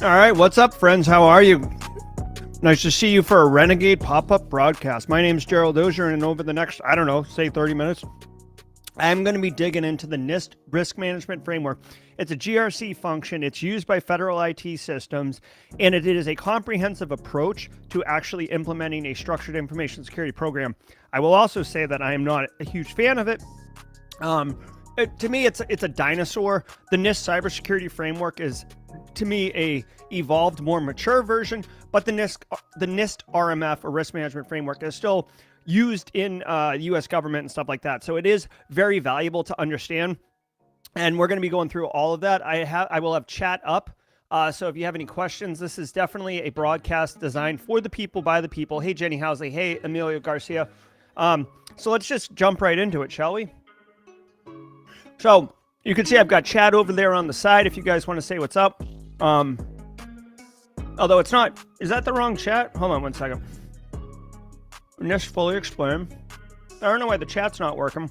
All right, what's up, friends? How are you? Nice to see you for a Renegade pop-up broadcast. My name's Gerald Auger, and over the next, I don't know, say 30 minutes, I'm going to be digging into the Nist Risk Management Framework. It's a GRC function. It's used by federal IT systems, and it is a comprehensive approach to actually implementing a structured information security program. I will also say that I am not a huge fan of it. To me, it's a dinosaur. The Nist cybersecurity framework is, to me, a evolved, more mature version, but the Nist Rmf, or risk management framework, is still used in the U.S. government and stuff like that. So it is very valuable to understand, and we're going to be going through all of that. I will have chat up. So if you have any questions, this is definitely a broadcast designed for the people, by the people. Hey, Jenny Housley. Hey, Emilio Garcia. So let's just jump right into it, shall we? So you can see I've got chat over there on the side if you guys want to say what's up. Although it's not, is that the wrong chat? Hold on one second. Nist fully explain. I don't know why the chat's not working.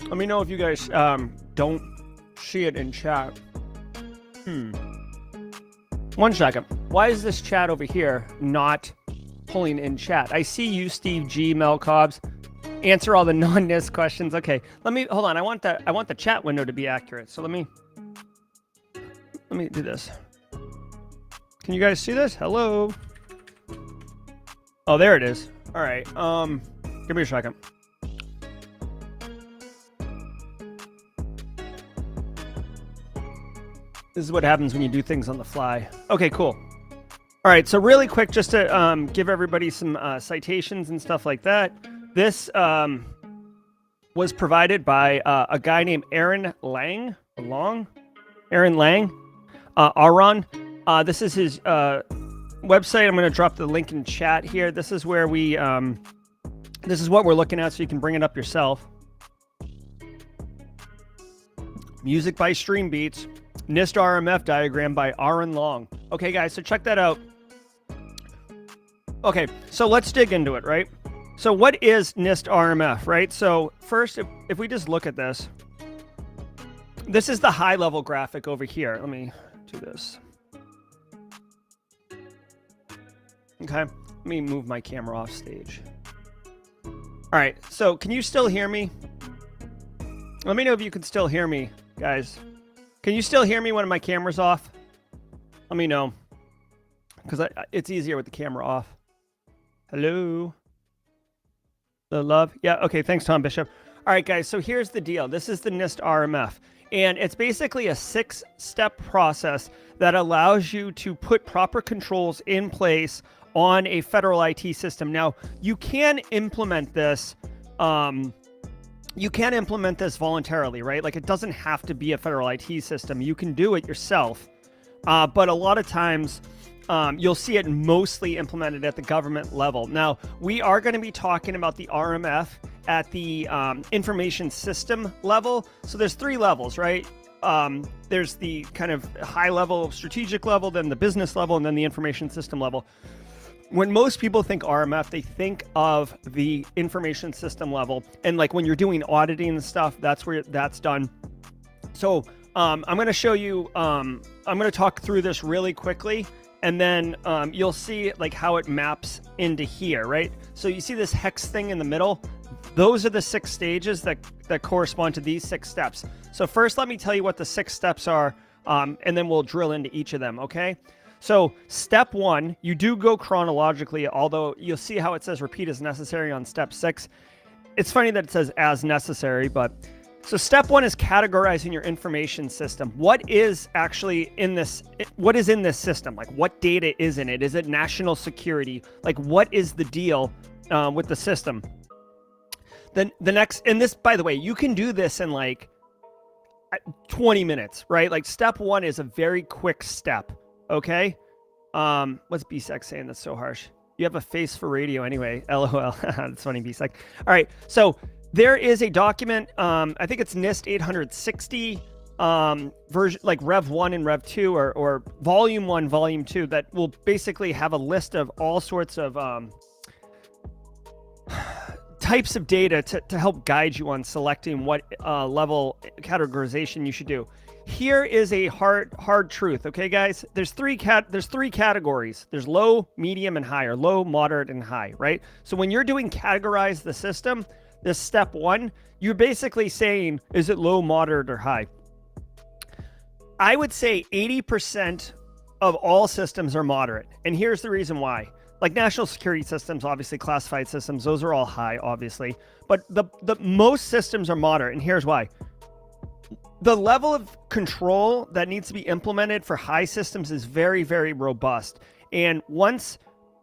Let me know if you guys don't see it in chat. One second. Why is this chat over here not pulling in chat? I see you, Steve G, Mel Cobbs. Answer all the non-Nist questions. Okay, hold on. I want the chat window to be accurate. So let me do this. Can you guys see this? Hello. Oh, there it is. All right. Give me a second. This is what happens when you do things on the fly. Okay, cool. All right. So really quick, just to give everybody some citations and stuff like that. This was provided by a guy named Aaron Lang. Aaron. This is his website. I'm going to drop the link in chat here. This is where this is what we're looking at, so you can bring it up yourself. Music by Stream Beats. Nist Rmf diagram by Aaron Long. Okay, guys, so check that out. Okay, so let's dig into it, right? So what is Nist Rmf, right? So first, if we just look at this, this is the high-level graphic over here. Let me do this. Okay, let me move my camera off stage. All right, so can you still hear me? Let me know if you can still hear me, guys. Can you still hear me when my camera's off? Let me know, because it's easier with the camera off. Hello? The love. Yeah. Okay. Thanks, Tom Bishop. All right, guys. So here's the deal. This is the Nist Rmf, and it's basically a 6-step process that allows you to put proper controls in place on a federal IT system. Now, you can implement this. You can implement this voluntarily, right? Like, it doesn't have to be a federal IT system. You can do it yourself, but a lot of times, you'll see it mostly implemented at the government level. Now, we are going to be talking about the RMF at the information system level. So there's 3 levels, right? There's the kind of high level, strategic level, then the business level, and then the information system level. When most people think RMF, they think of the information system level. And like when you're doing auditing and stuff, that's where that's done. So I'm going to show you, I'm going to talk through this really quickly. And then you'll see like how it maps into here, right? So you see this hex thing in the middle? Those are the 6 stages that correspond to these 6 steps. So first, let me tell you what the 6 steps are, and then we'll drill into each of them, okay? So step 1, you do go chronologically, although you'll see how it says repeat as necessary on step 6. It's funny that it says as necessary, but... So step 1 is categorizing your information system. What is actually in this? What is in this system? Like, what data is in it? Is it national security? Like, what is the deal with the system? Then the next, and this, by the way, you can do this in like 20 minutes, right? Like, step 1 is a very quick step. Okay. What's BSEC saying that's so harsh? You have a face for radio anyway. LOL. That's funny, BSEC. All right. So there is a document, I think it's NIST 860 version, like Rev 1 and Rev 2, or Volume 1, Volume 2, that will basically have a list of all sorts of types of data to help guide you on selecting what level categorization you should do. here is a hard truth, okay, guys? There's three categories. There's low, medium, and high, or low, moderate, and high, right? So when you're doing categorize the system, this step one, you're basically saying, is it low, moderate, or high? I would say 80% of all systems are moderate. And here's the reason why. Like national security systems, obviously classified systems, those are all high, obviously. But the most systems are moderate, and here's why. The level of control that needs to be implemented for high systems is very, very robust. And once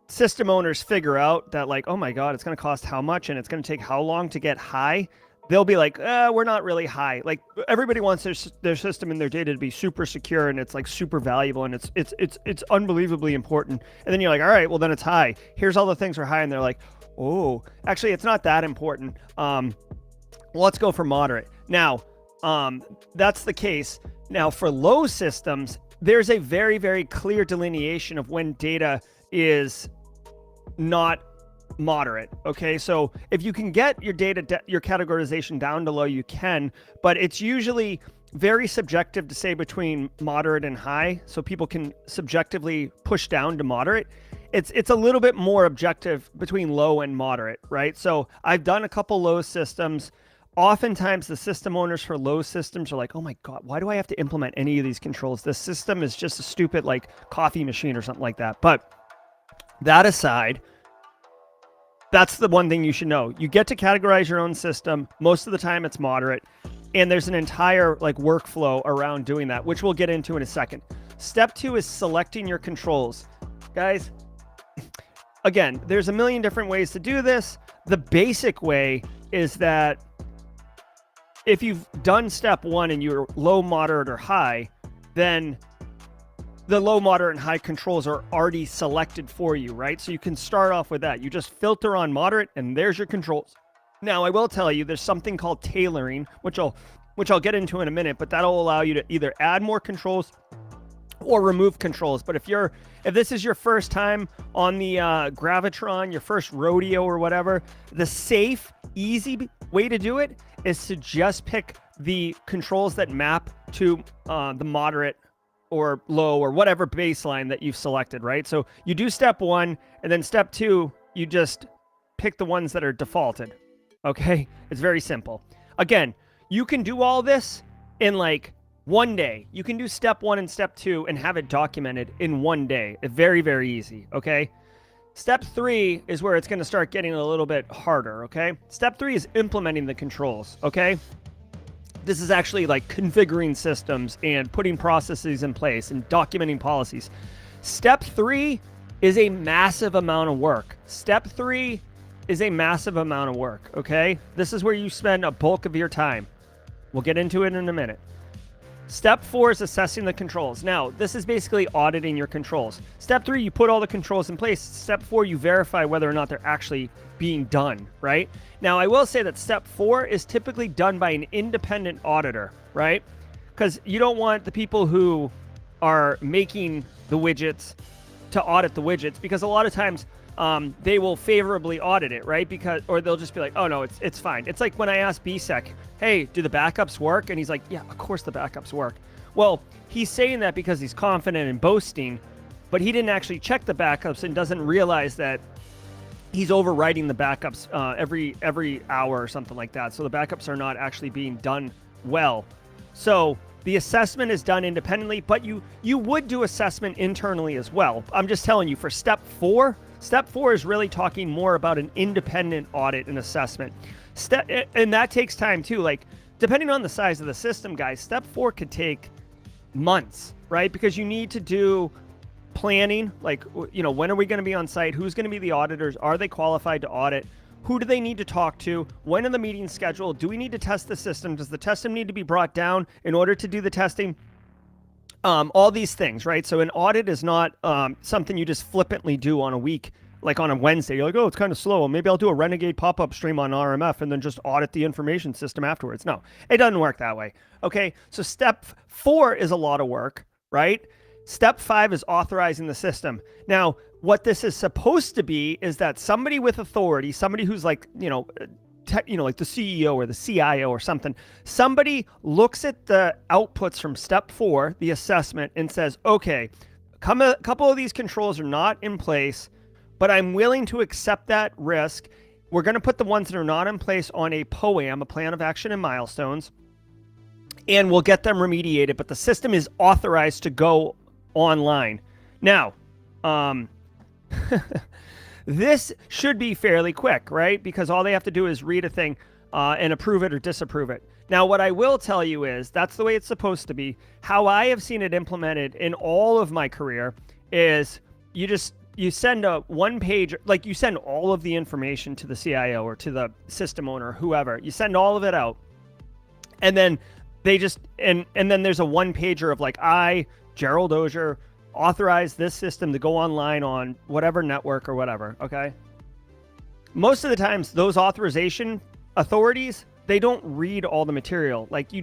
system owners figure out that, like, oh my God, it's going to cost how much and it's going to take how long to get high, they'll be like, we're not really high. Like everybody wants their system and their data to be super secure and it's like super valuable and it's unbelievably important. And then you're like, all right, well then it's high. Here's all the things are high, and they're like, oh, actually it's not that important. Let's go for moderate. Now, that's the case. Now for low systems, there's a very, very clear delineation of when data is not moderate. Okay, so if you can get your data, your categorization down to low, you can, but it's usually very subjective to say between moderate and high, so people can subjectively push down to moderate. It's a little bit more objective between low and moderate, right? So I've done a couple low systems. Oftentimes the system owners for low systems are like, oh my God, why do I have to implement any of these controls? This system is just a stupid like coffee machine or something like that. But that aside, that's the one thing you should know. You get to categorize your own system. Most of the time it's moderate. And there's an entire like workflow around doing that, which we'll get into in a second. Step two is selecting your controls. Guys, again, there's a million different ways to do this. The basic way is that if you've done step one and you're low, moderate, or high, then the low, moderate, and high controls are already selected for you, right? So you can start off with that. You just filter on moderate, and there's your controls. Now, I will tell you, there's something called tailoring, which I'll get into in a minute, but that'll allow you to either add more controls or remove controls. But if this is your first time on the Gravitron, your first rodeo or whatever, the safe, easy way to do it is to just pick the controls that map to the moderate or low or whatever baseline that you've selected, right? So you do step one, and then step two, you just pick the ones that are defaulted. Okay, it's very simple. Again, you can do all this in like one day. You can do step one and step two and have it documented in one day. It's very, very easy. Okay. Step three is where it's going to start getting a little bit harder. Okay. Step three is implementing the controls. Okay. This is actually like configuring systems and putting processes in place and documenting policies. Step three is a massive amount of work. Step three is a massive amount of work. Okay. This is where you spend a bulk of your time. We'll get into it in a minute. Step four is assessing the controls. Now, this is basically auditing your controls. Step three, you put all the controls in place. Step four, you verify whether or not they're actually being done, right? Now, I will say that step four is typically done by an independent auditor, right? Because you don't want the people who are making the widgets to audit the widgets, because a lot of times they will favorably audit it, right? Or they'll just be like, oh no, it's fine. It's like when I asked BSEC, hey, do the backups work? And he's like, yeah, of course the backups work. Well, he's saying that because he's confident and boasting, but he didn't actually check the backups and doesn't realize that he's overwriting the backups every hour or something like that. So the backups are not actually being done well. So the assessment is done independently, but you would do assessment internally as well. I'm just telling you, for step four is really talking more about an independent audit and assessment. And that takes time too. Like, depending on the size of the system, guys, step four could take months, right? Because you need to do planning, like, you know, when are we going to be on site? Who's going to be the auditors? Are they qualified to audit? Who do they need to talk to? When are the meetings scheduled? Do we need to test the system? Does the testing need to be brought down in order to do the testing? All these things, right? So an audit is not something you just flippantly do on a week, like on a Wednesday. You're like, oh, it's kind of slow. Maybe I'll do a Renegade pop-up stream on RMF and then just audit the information system afterwards. No, it doesn't work that way. Okay, so step four is a lot of work, right? Step five is authorizing the system. Now, what this is supposed to be is that somebody with authority, somebody who's like, you know, like the CEO or the CIO or something, somebody looks at the outputs from step 4, the assessment, and says, okay, a couple of these controls are not in place, but I'm willing to accept that risk. We're going to put the ones that are not in place on a POAM, a plan of action and milestones, and we'll get them remediated, but the system is authorized to go online. Now, this should be fairly quick, right? Because all they have to do is read a thing and approve it or disapprove it. Now, what I will tell you is that's the way it's supposed to be. How I have seen it implemented in all of my career is you send a one page, like you send all of the information to the CIO or to the system owner, whoever. You send all of it out, and then they just and then there's a one pager of like, I, Gerald Auger, authorize this system to go online on whatever network or whatever. Okay. Most of the times, those authorization authorities, they don't read all the material. Like you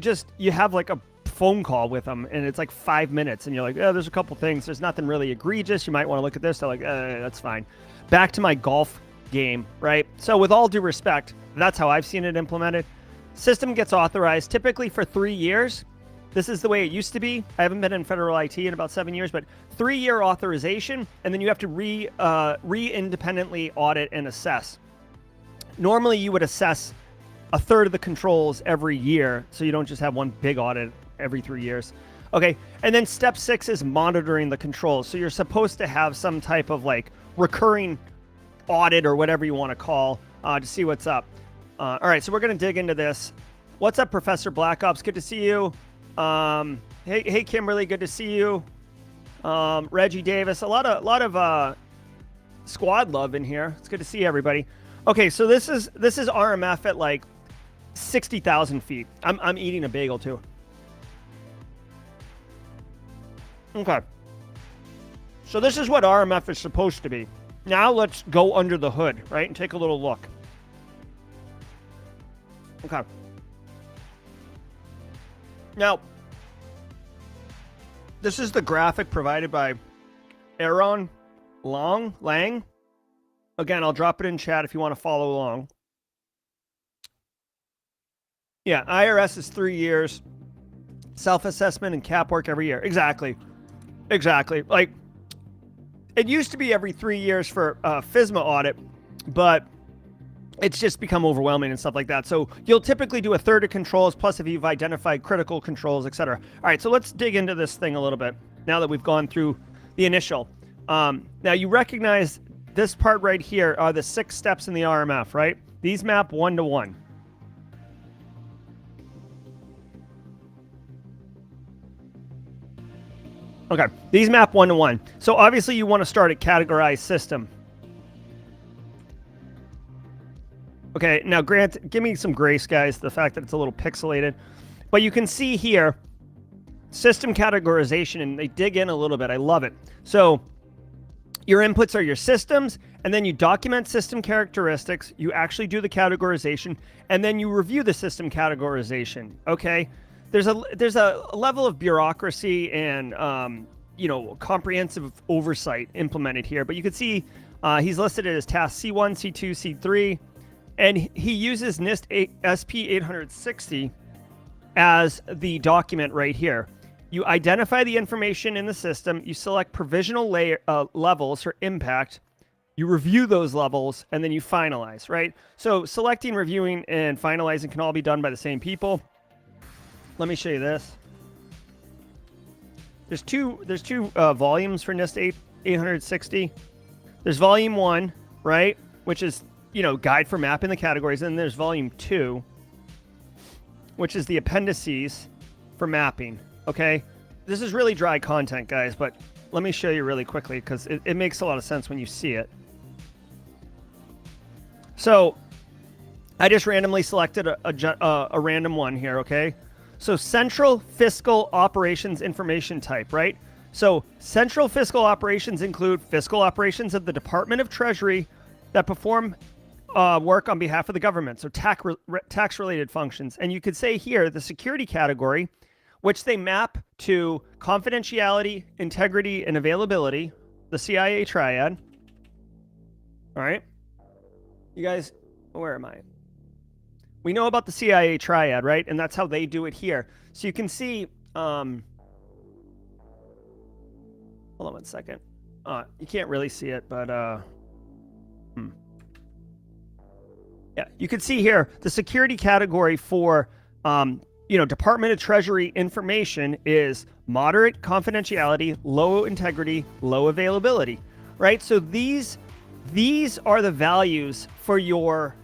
have like a phone call with them, and it's like 5 minutes, and you're like, oh, there's a couple things. There's nothing really egregious. You might want to look at this. They're like, that's fine. Back to my golf game, right? So with all due respect, that's how I've seen it implemented. System gets authorized typically for 3 years. This is the way it used to be. I haven't been in federal IT in about 7 years, but 3-year authorization, and then you have to re-independently audit and assess. Normally, you would assess a third of the controls every year, so you don't just have one big audit every 3 years. Okay, and then step 6 is monitoring the controls. So you're supposed to have some type of like recurring audit or whatever you want to call to see what's up. All right, so we're going to dig into this. What's up, Professor Black Ops? Good to see you. Hey, Kimberly, good to see you. Reggie Davis, a lot of squad love in here. It's good to see everybody. Okay, so this is RMF at like 60,000 feet. I'm eating a bagel too. Okay. So this is what RMF is supposed to be. Now let's go under the hood, right, and take a little look. Okay. Now, this is the graphic provided by Aaron Lang. Again, I'll drop it in chat if you want to follow along. Yeah, IRS is 3 years. Self-assessment and cap work every year. Exactly. Like, it used to be every 3 years for FISMA audit, but it's just become overwhelming and stuff like that. So you'll typically do a third of controls, plus if you've identified critical controls, etc. All right, so let's dig into this thing a little bit now that we've gone through the initial. Now you recognize this part right here are the 6 steps in the RMF, right? These map 1-to-1. Okay, these map 1-to-1. So obviously you want to start at categorize system. Okay, now Grant, give me some grace, guys, the fact that it's a little pixelated. But you can see here, system categorization, and they dig in a little bit. I love it. So your inputs are your systems, and then you document system characteristics, you actually do the categorization, and then you review the system categorization, okay? There's a level of bureaucracy and, comprehensive oversight implemented here, but you can see he's listed it as task C1, C2, C3, and he uses Nist SP860 as the document right here. You identify the information in the system, you select provisional levels for impact, you review those levels, and then you finalize, right? So selecting, reviewing, and finalizing can all be done by the same people. Let me show you this. There's two volumes for Nist 860. There's volume 1, right, which is guide for mapping the categories, and then there's volume 2, which is the appendices for mapping. Okay, this is really dry content, guys, but let me show you really quickly because it makes a lot of sense when you see it. So I just randomly selected a random one here, okay? So central fiscal operations information type, right? So central fiscal operations include fiscal operations of the Department of Treasury that perform work on behalf of the government, so tax-related functions. And you could say here the security category, which they map to confidentiality, integrity, and availability, the CIA triad. All right. You guys, where am I? We know about the CIA triad, right? And that's how they do it here. So you can see, hold on one second. You can't really see it, but yeah, you can see here the security category for Department of Treasury information is moderate confidentiality, low integrity, low availability, right? So these are the values for your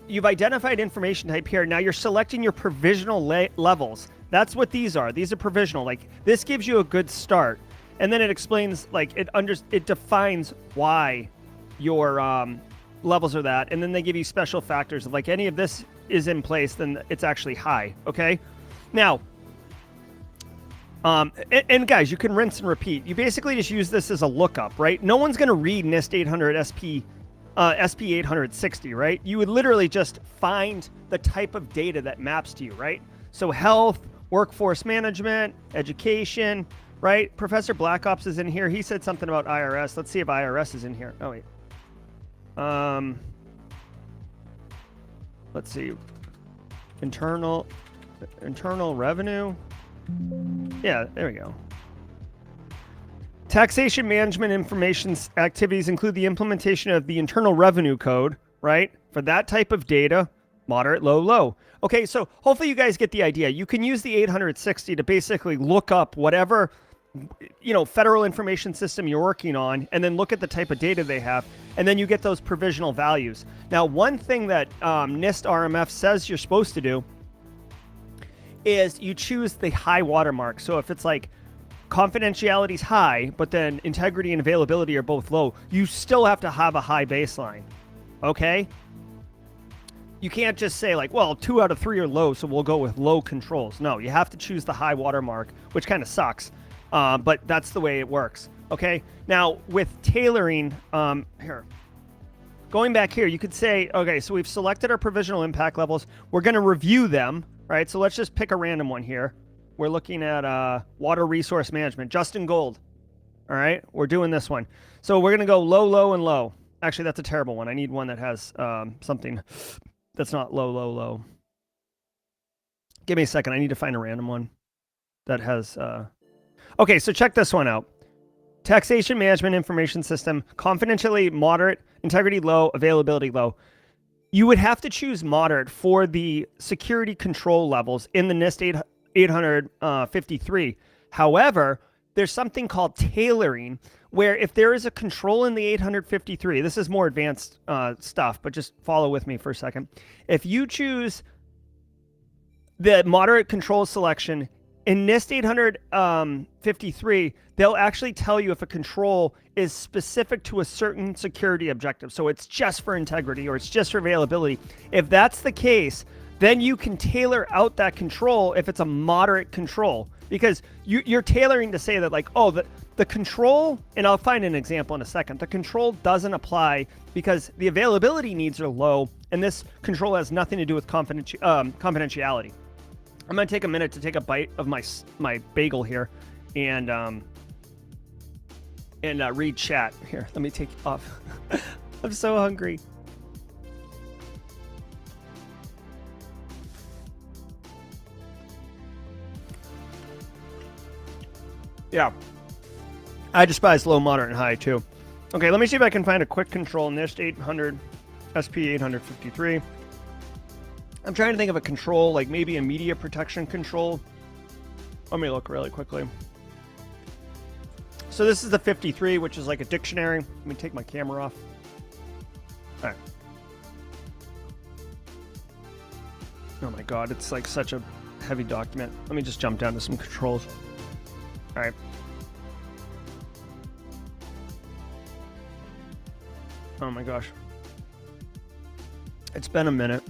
you've identified information type here. Now you're selecting your provisional levels. That's what these are. These are provisional. Like, this gives you a good start, and then it explains, like, it defines why your levels are that, and then they give you special factors of, like, any of this is in place, then it's actually high. Okay, now and guys, you can rinse and repeat. You basically just use this as a lookup, right? No one's going to read NIST 800 SP 860, right? You would literally just find the type of data that maps to you, right? So health, workforce management, education, right? Professor Black Ops is in here. He said something about IRS. Let's see if IRS is in here. Oh, wait. Let's see. Internal revenue. Yeah, there we go. Taxation management information activities include the implementation of the Internal Revenue Code, right? For that type of data, moderate, low, low. Okay, so hopefully you guys get the idea. You can use the 860 to basically look up whatever, federal information system you're working on, and then look at the type of data they have, and then you get those provisional values. Now, one thing that Nist Rmf says you're supposed to do is you choose the high watermark. So if it's like confidentiality is high, but then integrity and availability are both low, you still have to have a high baseline. Okay? You can't just say, like, well, 2 out of 3 are low, so we'll go with low controls. No, you have to choose the high watermark, which kind of sucks. But that's the way it works. Okay? Now, with tailoring, here. Going back here, you could say, okay, so we've selected our provisional impact levels. We're going to review them, right? So let's just pick a random one here. We're looking at water resource management, Justin Gold. All right, we're doing this one. So we're going to go low, low, and low. Actually, that's a terrible one. I need one that has something that's not low, low, low. Give me a second. I need to find a random one that has... Okay, so check this one out. Taxation management information system, confidentiality moderate, integrity low, availability low. You would have to choose moderate for the security control levels in the NIST 853. However, there's something called tailoring, where if there is a control in the 853, this is more advanced stuff, but just follow with me for a second. If you choose the moderate control selection in NIST 853, they'll actually tell you if a control is specific to a certain security objective. So it's just for integrity or it's just for availability. If that's the case, then you can tailor out that control if it's a moderate control, because you're tailoring to say that, like, oh, the control, and I'll find an example in a second, the control doesn't apply because the availability needs are low, and this control has nothing to do with confidentiality. I'm going to take a minute to take a bite of my bagel here and read chat. Here, let me take it off. I'm so hungry. Yeah. I despise low, moderate, and high, too. Okay, let me see if I can find a quick control in NIST 800, SP 853. I'm trying to think of a control, like maybe a media protection control. Let me look really quickly. So this is the 53, which is like a dictionary. Let me take my camera off. All right. Oh my God, it's like such a heavy document. Let me just jump down to some controls. All right. Oh my gosh. It's been a minute.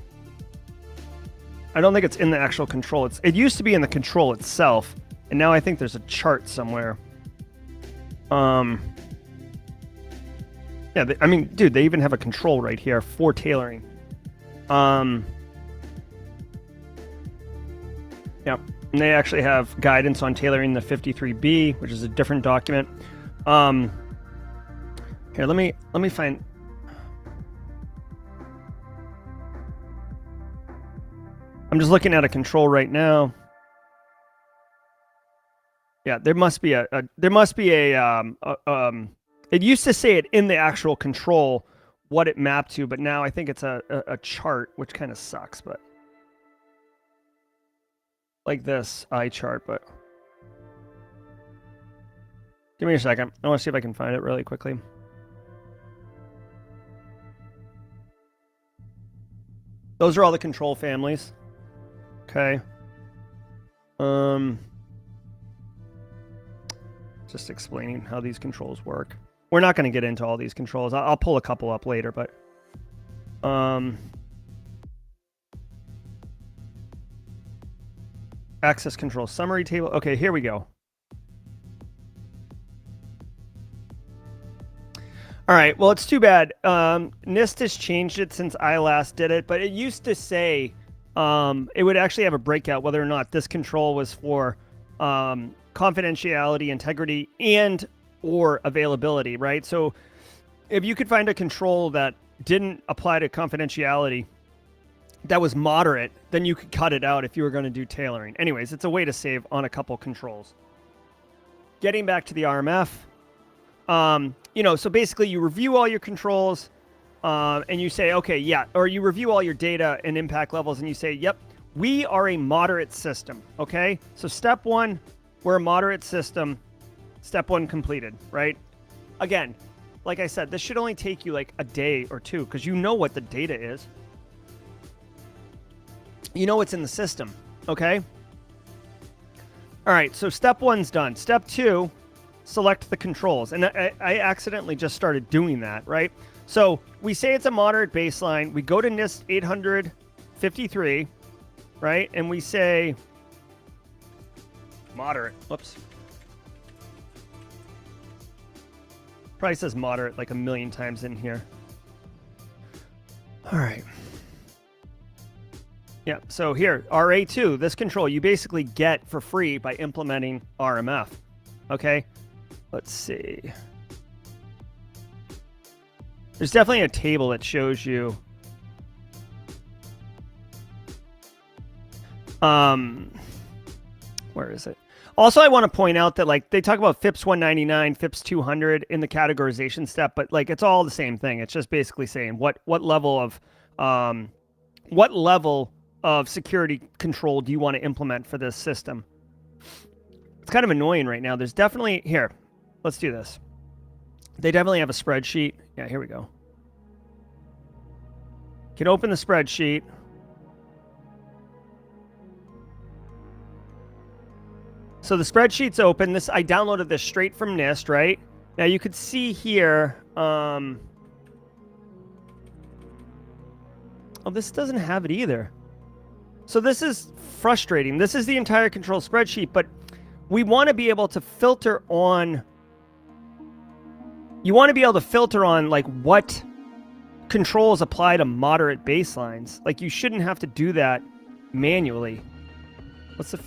I don't think it's in the actual control. It used to be in the control itself, and now I think there's a chart somewhere. Yeah, I mean, dude, they even have a control right here for tailoring. Yeah, and they actually have guidance on tailoring the 53B, which is a different document. Here, let me find. I'm just looking at a control right now. Yeah, there must be a it used to say it in the actual control what it mapped to, but now I think it's a chart, which kind of sucks, but like this eye chart, but give me a second. I want to see if I can find it really quickly. Those are all the control families. Okay. Just explaining how these controls work. We're not going to get into all these controls. I'll pull a couple up later, but access control summary table. Okay, here we go. All right, well, it's too bad. Nist has changed it since I last did it, but it used to say it would actually have a breakout whether or not this control was for confidentiality, integrity, and or availability, right? So if you could find a control that didn't apply to confidentiality that was moderate, then you could cut it out if you were going to do tailoring. Anyways, it's a way to save on a couple controls. Getting back to the RMF, so basically you review all your controls and you say, okay, yeah, or you review all your data and impact levels and you say, yep, we are a moderate system, okay? So step one, we're a moderate system. Step one completed, right? Again, like I said, this should only take you like a day or two because you know what the data is. You know what's in the system, okay? All right, so step one's done. Step two, select the controls. And I accidentally just started doing that, right? So we say it's a moderate baseline. We go to NIST 853, right? And we say moderate. Whoops. Probably says moderate like a million times in here. All right. Yeah, so here, RA2, this control you basically get for free by implementing RMF. Okay, let's see. There's definitely a table that shows you where is it? Also, I want to point out that like they talk about FIPS 199, FIPS 200 in the categorization step, but like it's all the same thing. It's just basically saying what level of security control do you want to implement for this system. It's kind of annoying right now. There's definitely here. Let's do this. They definitely have a spreadsheet. Yeah, here we go. You can open the spreadsheet. So the spreadsheet's open. This I downloaded this straight from NIST, right? Now you could see here. Oh, this doesn't have it either. So this is frustrating. This is the entire control spreadsheet, but we want to be able to filter on. You want to be able to filter on like what controls apply to moderate baselines. Like you shouldn't have to do that manually. What's the?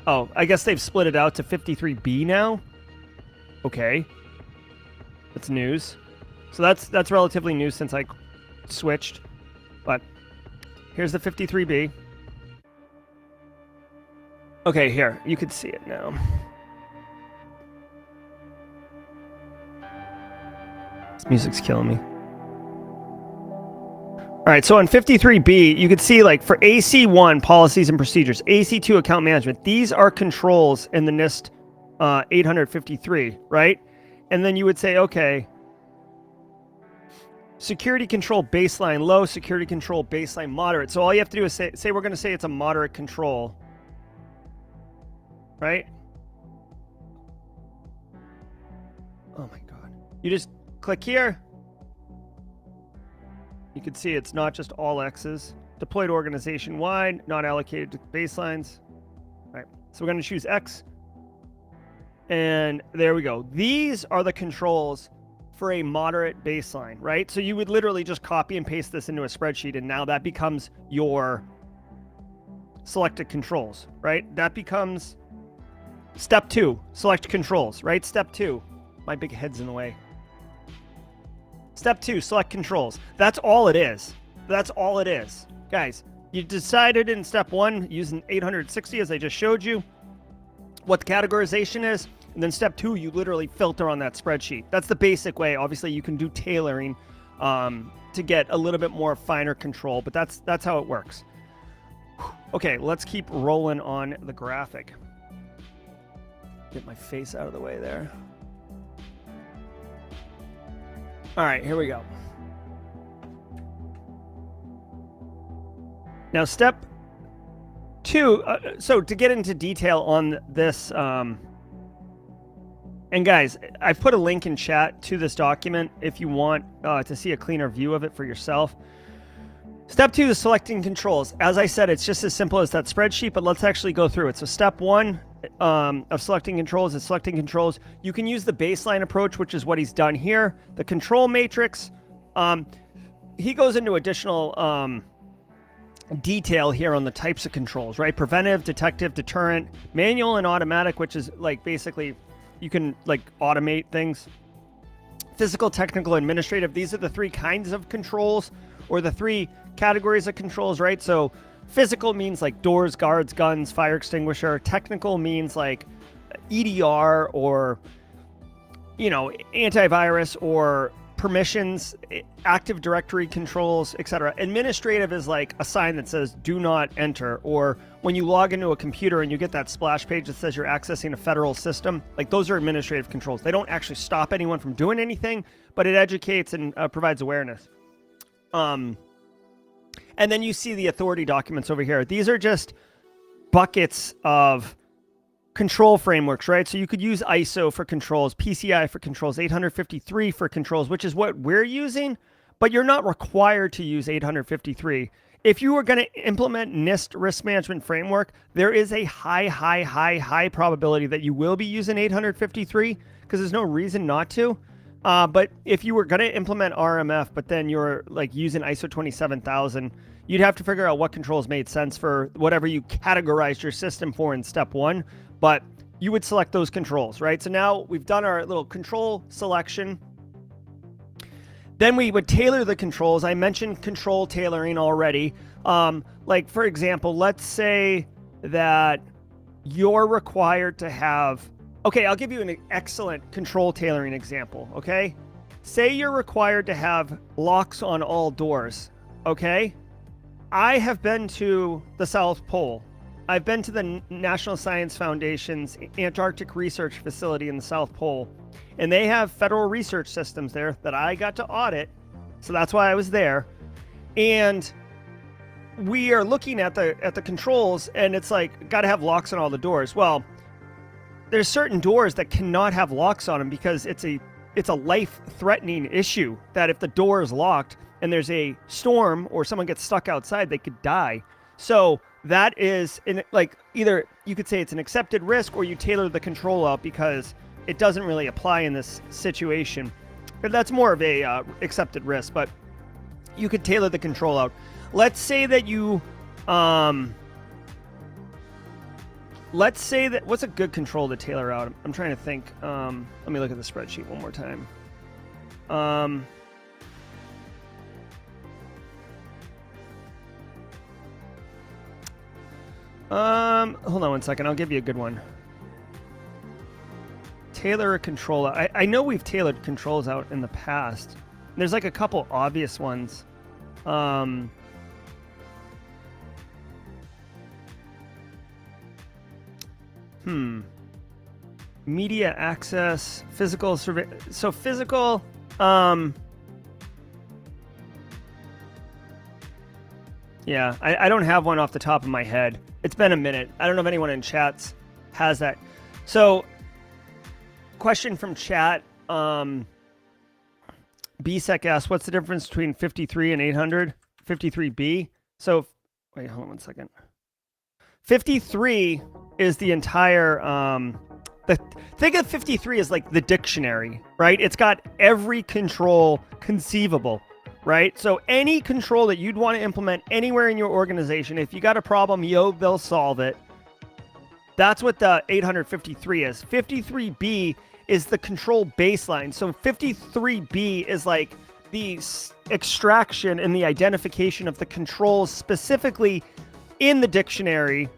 Oh, I guess they've split it out to 53B now. Okay, that's news. So that's relatively new since I switched. But here's the 53B. Okay, here you can see it now. This music's killing me. All right, so on 53B, you can see like for AC1, policies and procedures, AC2, account management, these are controls in the NIST 853, right? And then you would say, okay, security control baseline low, security control baseline moderate. So all you have to do is say we're going to say it's a moderate control, right? Oh my God. You just click here. You can see it's not just all X's. Deployed organization-wide, not allocated to baselines. All right, so we're going to choose X. And there we go. These are the controls for a moderate baseline, right? So you would literally just copy and paste this into a spreadsheet, and now that becomes your selected controls, right? That becomes step 2, select controls, right? Step 2. My big head's in the way. Step 2, select controls. That's all it is. That's all it is. Guys, You decided in step 1 using 860, as I just showed you, what the categorization is. And then step 2, you literally filter on that spreadsheet. That's the basic way. Obviously, you can do tailoring to get a little bit more finer control, but that's how it works. Okay, let's keep rolling on the graphic. Get my face out of the way there. All right, here we go. Now, step 2, so to get into detail on this, and guys, I've put a link in chat to this document if you want to see a cleaner view of it for yourself. Step 2 is selecting controls. As I said, it's just as simple as that spreadsheet, but let's actually go through it. So step 1 of selecting controls is selecting controls. You can use the baseline approach, which is what he's done here. The control matrix, he goes into additional detail here on the types of controls, right? Preventive, detective, deterrent, manual, and automatic, which is like basically you can like automate things. Physical, technical, administrative. These are the 3 kinds of controls, or the 3 categories of controls, right? So physical means like doors, guards, guns, fire extinguisher. Technical means like EDR or, antivirus or permissions, Active Directory controls, etc. Administrative is like a sign that says do not enter, or when you log into a computer and you get that splash page that says you're accessing a federal system, like those are administrative controls. They don't actually stop anyone from doing anything, but it educates and provides awareness. And then you see the authority documents over here. These are just buckets of control frameworks, right? So you could use ISO for controls, PCI for controls, 853 for controls, which is what we're using, but you're not required to use 853. If you are going to implement Nist risk management framework, there is a high probability that you will be using 853 because there's no reason not to. But if you were going to implement RMF, but then you're like using ISO 27000, you'd have to figure out what controls made sense for whatever you categorized your system for in step 1. But you would select those controls, right? So now we've done our little control selection. Then we would tailor the controls. I mentioned control tailoring already. Like, for example, let's say that you're required to have... Okay, I'll give you an excellent control tailoring example, okay? Say you're required to have locks on all doors, okay? I have been to the South Pole. I've been to the National Science Foundation's Antarctic Research Facility in the South Pole, and they have federal research systems there that I got to audit, so that's why I was there. And we are looking at the controls, and it's like, got to have locks on all the doors. Well, there's certain doors that cannot have locks on them because it's a life-threatening issue that if the door is locked and there's a storm or someone gets stuck outside, they could die. So that is like either you could say it's an accepted risk or you tailor the control out because it doesn't really apply in this situation. But that's more of a accepted risk, but you could tailor the control out. Let's say that you let's say that, what's a good control to tailor out? I'm trying to think. Let me look at the spreadsheet one more time. Hold on one second. I'll give you a good one. Tailor a control out. I know we've tailored controls out in the past. There's like a couple obvious ones. Media access, physical surveillance. So physical, yeah, I don't have one off the top of my head. It's been a minute. I don't know if anyone in chats has that. So, question from chat. BSEC asks, what's the difference between 53 and 800? 53B. So, wait, hold on one second. 53 is the entire, think of 53 as like the dictionary, right? It's got every control conceivable, right? So any control that you'd want to implement anywhere in your organization, if you got a problem, they'll solve it. That's what the 853 is. 53B is the control baseline. So 53B is like the extraction and the identification of the controls specifically in the dictionary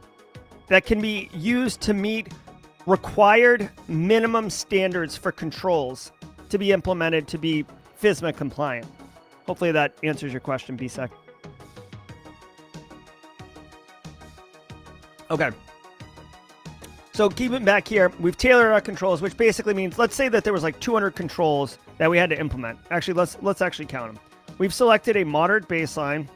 that can be used to meet required minimum standards for controls to be implemented to be FISMA compliant. Hopefully that answers your question, BSEC. Okay. So keep it back here. We've tailored our controls, which basically means, let's say that there was like 200 controls that we had to implement. Actually, let's actually count them. We've selected a moderate baseline.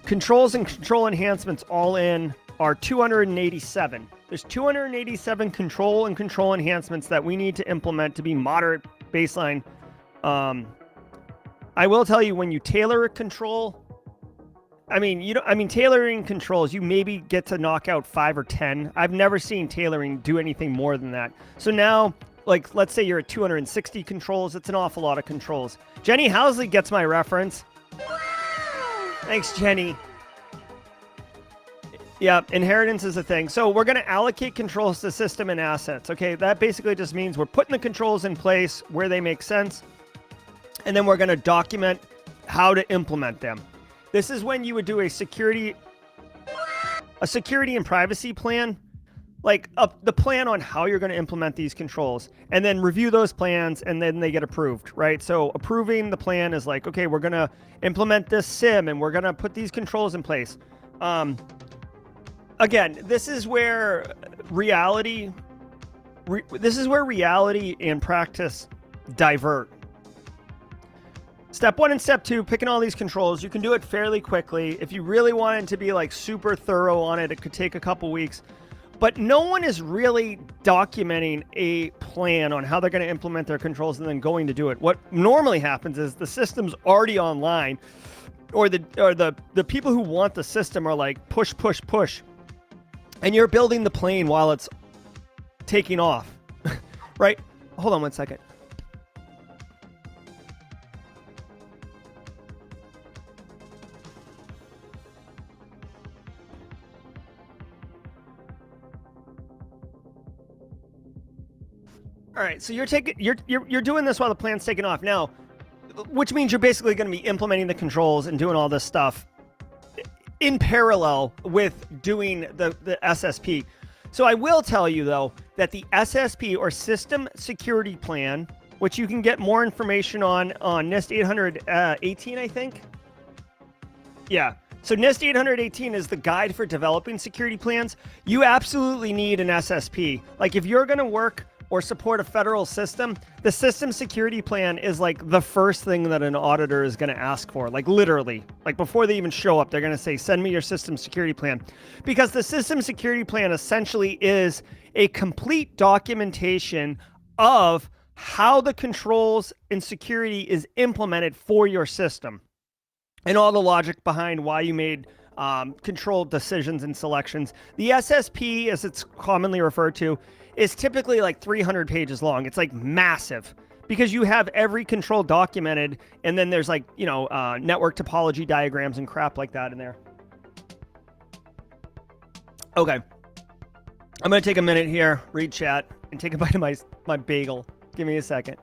Controls and control enhancements all in are 287. There's 287 control and control enhancements that we need to implement to be moderate baseline. I will tell you, when you tailor a control, tailoring controls, you maybe get to knock out 5 or 10. I've never seen tailoring do anything more than that. So now, like, let's say you're at 260 controls. It's an awful lot of controls. Jenny Housley gets my reference. Wow. Thanks, Jenny. Yeah, inheritance is a thing. So we're going to allocate controls to system and assets. Okay, that basically just means we're putting the controls in place where they make sense. And then we're going to document how to implement them. This is when you would do a security and privacy plan, like the plan on how you're going to implement these controls, and then review those plans, and then they get approved, right? So approving the plan is like, okay, we're going to implement this SIM, and we're going to put these controls in place. Again, this is where reality and practice divert. Step 1 and step 2, picking all these controls. You can do it fairly quickly. If you really wanted to be like super thorough on it, it could take a couple weeks. But no one is really documenting a plan on how they're going to implement their controls and then going to do it. What normally happens is the system's already online, or the people who want the system are like push, push, push. And you're building the plane while it's taking off, right? Hold on one second. All right, so you're doing this while the plan's taking off now, which means you're basically going to be implementing the controls and doing all this stuff in parallel with doing the SSP. So I will tell you though that the SSP, or System Security Plan, which you can get more information on NIST 818, I think. Yeah. So NIST 818 is the guide for developing security plans. You absolutely need an SSP. Like, if you're going to work or support a federal system, the System Security Plan is like the first thing that an auditor is going to ask for. Like, literally, like before they even show up, they're going to say, send me your System Security Plan. Because the System Security Plan essentially is a complete documentation of how the controls and security is implemented for your system, and all the logic behind why you made controlled decisions and selections. The SSP, as it's commonly referred to, is typically like 300 pages long. It's like massive because you have every control documented, and then there's like, network topology diagrams and crap like that in there. Okay. I'm going to take a minute here, read chat, and take a bite of my bagel. Give me a second.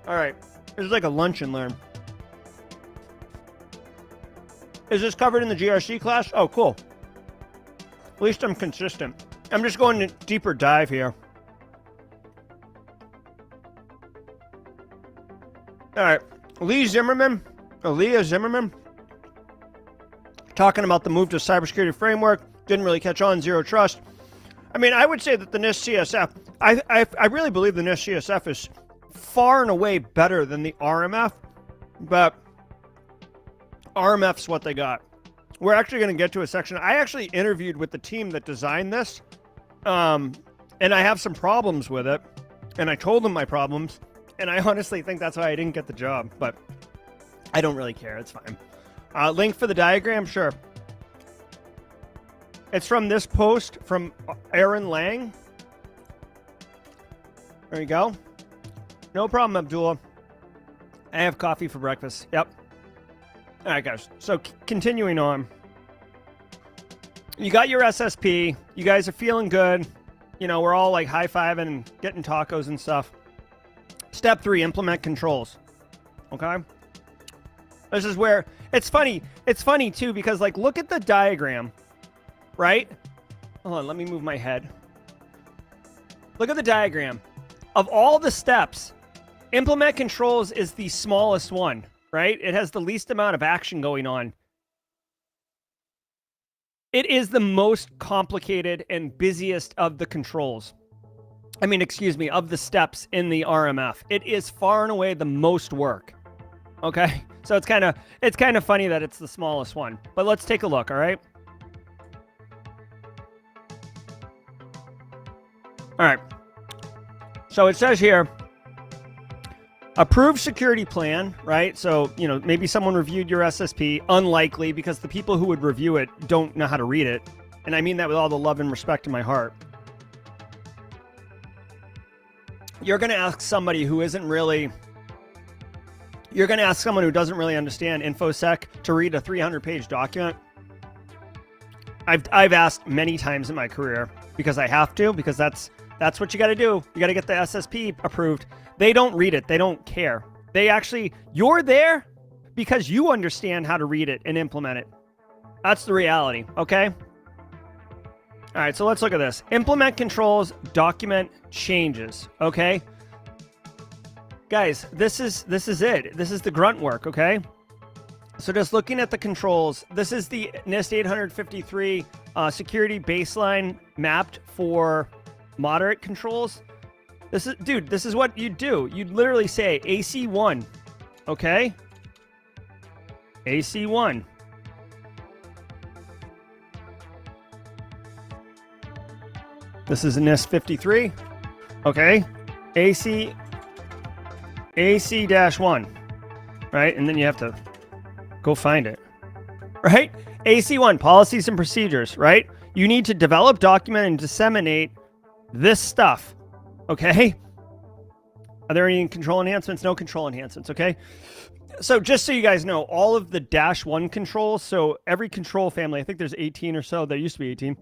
All right, this is like a lunch and learn. Is this covered in the GRC class? Oh, cool. At least I'm consistent. I'm just going to deeper dive here. All right, Leah Zimmerman, talking about the move to cybersecurity framework. Didn't really catch on, zero trust. I mean, I would say that the NIST CSF, I really believe the NIST CSF is far and away better than the RMF, but RMF's what they got. We're actually going to get to a section. I actually interviewed with the team that designed this, and I have some problems with it, and I told them my problems, and I honestly think that's why I didn't get the job, but I don't really care. It's fine. Link for the diagram? Sure. It's from this post from Aaron Lang. There you go. No problem, Abdullah. I have coffee for breakfast. Yep. All right, guys. So continuing on. You got your SSP. You guys are feeling good. You know, we're all like high-fiving and getting tacos and stuff. Step 3, implement controls. Okay? This is where it's funny. It's funny too because like look at the diagram, right? Hold on, let me move my head. Look at the diagram. Of all the steps, implement controls is the smallest one, right? It has the least amount of action going on. It is the most complicated and busiest of the controls. I mean, excuse me, of the steps in the RMF. It is far and away the most work. Okay? So it's kind of funny that it's the smallest one. But let's take a look, all right? All right. So it says here, approved security plan, right? So, you know, maybe someone reviewed your SSP. Unlikely, because the people who would review it don't know how to read it. And I mean that with all the love and respect in my heart. You're going to ask somebody who isn't really... You're going to ask someone who doesn't really understand InfoSec to read a 300-page document. I've asked many times in my career because I have to, because that's what you got to do. You got to get the SSP approved. They don't read it. They don't care. They actually, you're there because you understand how to read it and implement it. That's the reality, okay? All right, so let's look at this. Implement controls, document changes, okay? Guys, this is it. This is the grunt work, okay? So just looking at the controls, this is the NIST 853 security baseline mapped for moderate controls. This is what you do. You'd literally say AC1, okay? AC1. This is a NIST 53, okay? AC-1, right? And then you have to go find it, right? AC1, policies and procedures, right? You need to develop, document, and disseminate this stuff, okay? Are there any control enhancements? No control enhancements, okay? So just so you guys know, all of the -1 controls, so every control family, I think there's 18 or so, there used to be 18.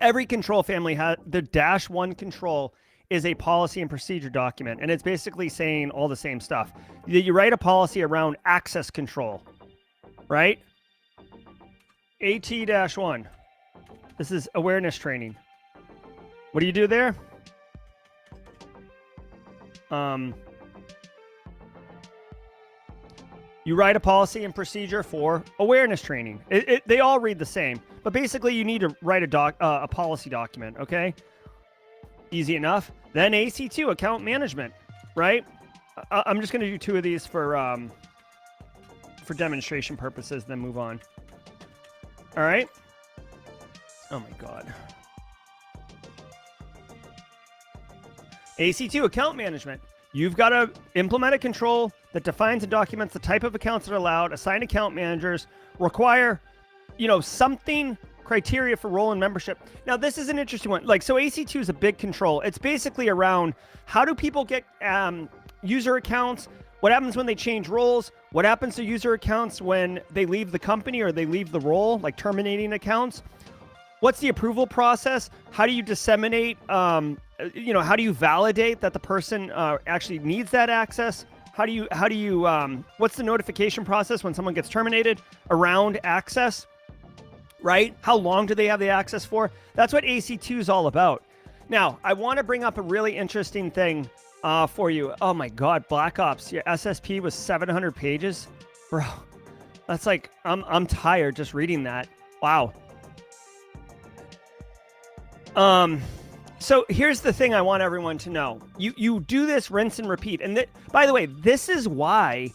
Every control family has the -1 control is a policy and procedure document, and it's basically saying all the same stuff. You write a policy around access control, right? AT-1. This is awareness training. What do you do there? You write a policy and procedure for awareness training. They all read the same, but basically you need to write a policy document, okay? Easy enough. Then AC2, account management, right? I'm just going to do 2 of these for demonstration purposes, then move on. All right. Oh my God. AC2, account management. You've got to implement a control that defines and documents the type of accounts that are allowed, assign account managers, require, you know, something, criteria for role and membership. Now, this is an interesting one. Like, so AC2 is a big control. It's basically around how do people get user accounts? What happens when they change roles? What happens to user accounts when they leave the company or they leave the role, like terminating accounts? What's the approval process? How do you disseminate, you know, how do you validate that the person actually needs that access? How do you, what's the notification process when someone gets terminated around access, right? How long do they have the access for? That's what AC2 is all about. Now, I want to bring up a really interesting thing for you. Oh my God, Black Ops, your SSP was 700 pages? Bro, that's like, I'm tired just reading that. Wow. So here's the thing I want everyone to know. You do this rinse and repeat. And by the way, this is why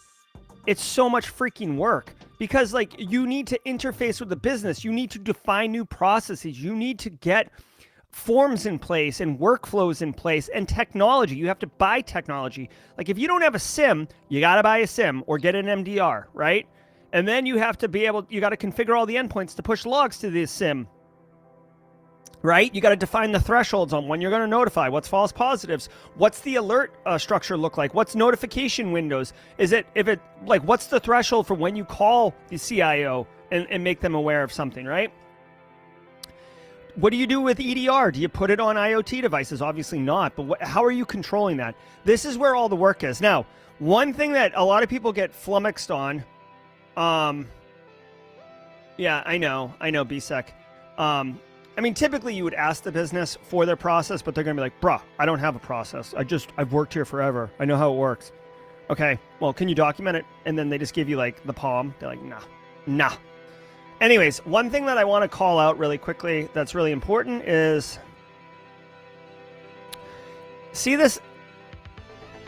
it's so much freaking work. Because like you need to interface with the business. You need to define new processes. You need to get forms in place and workflows in place and technology. You have to buy technology. Like if you don't have a SIM, you got to buy a SIM or get an MDR, right? And then you have to be able, you got to configure all the endpoints to push logs to the SIM. right? You got to define the thresholds on when you're going to notify. What's false positives? What's the alert structure look like? What's notification windows? What's the threshold for when you call the CIO and make them aware of something, right? What do you do with EDR? Do you put it on IoT devices? Obviously not, but how are you controlling that? This is where all the work is. Now, one thing that a lot of people get flummoxed on, yeah, I know, BSEC. I mean, typically you would ask the business for their process, but they're going to be like, bruh, I don't have a process. I've worked here forever. I know how it works. Okay, well, can you document it? And then they just give you like the palm. They're like, nah. Anyways, one thing that I want to call out really quickly that's really important is, see this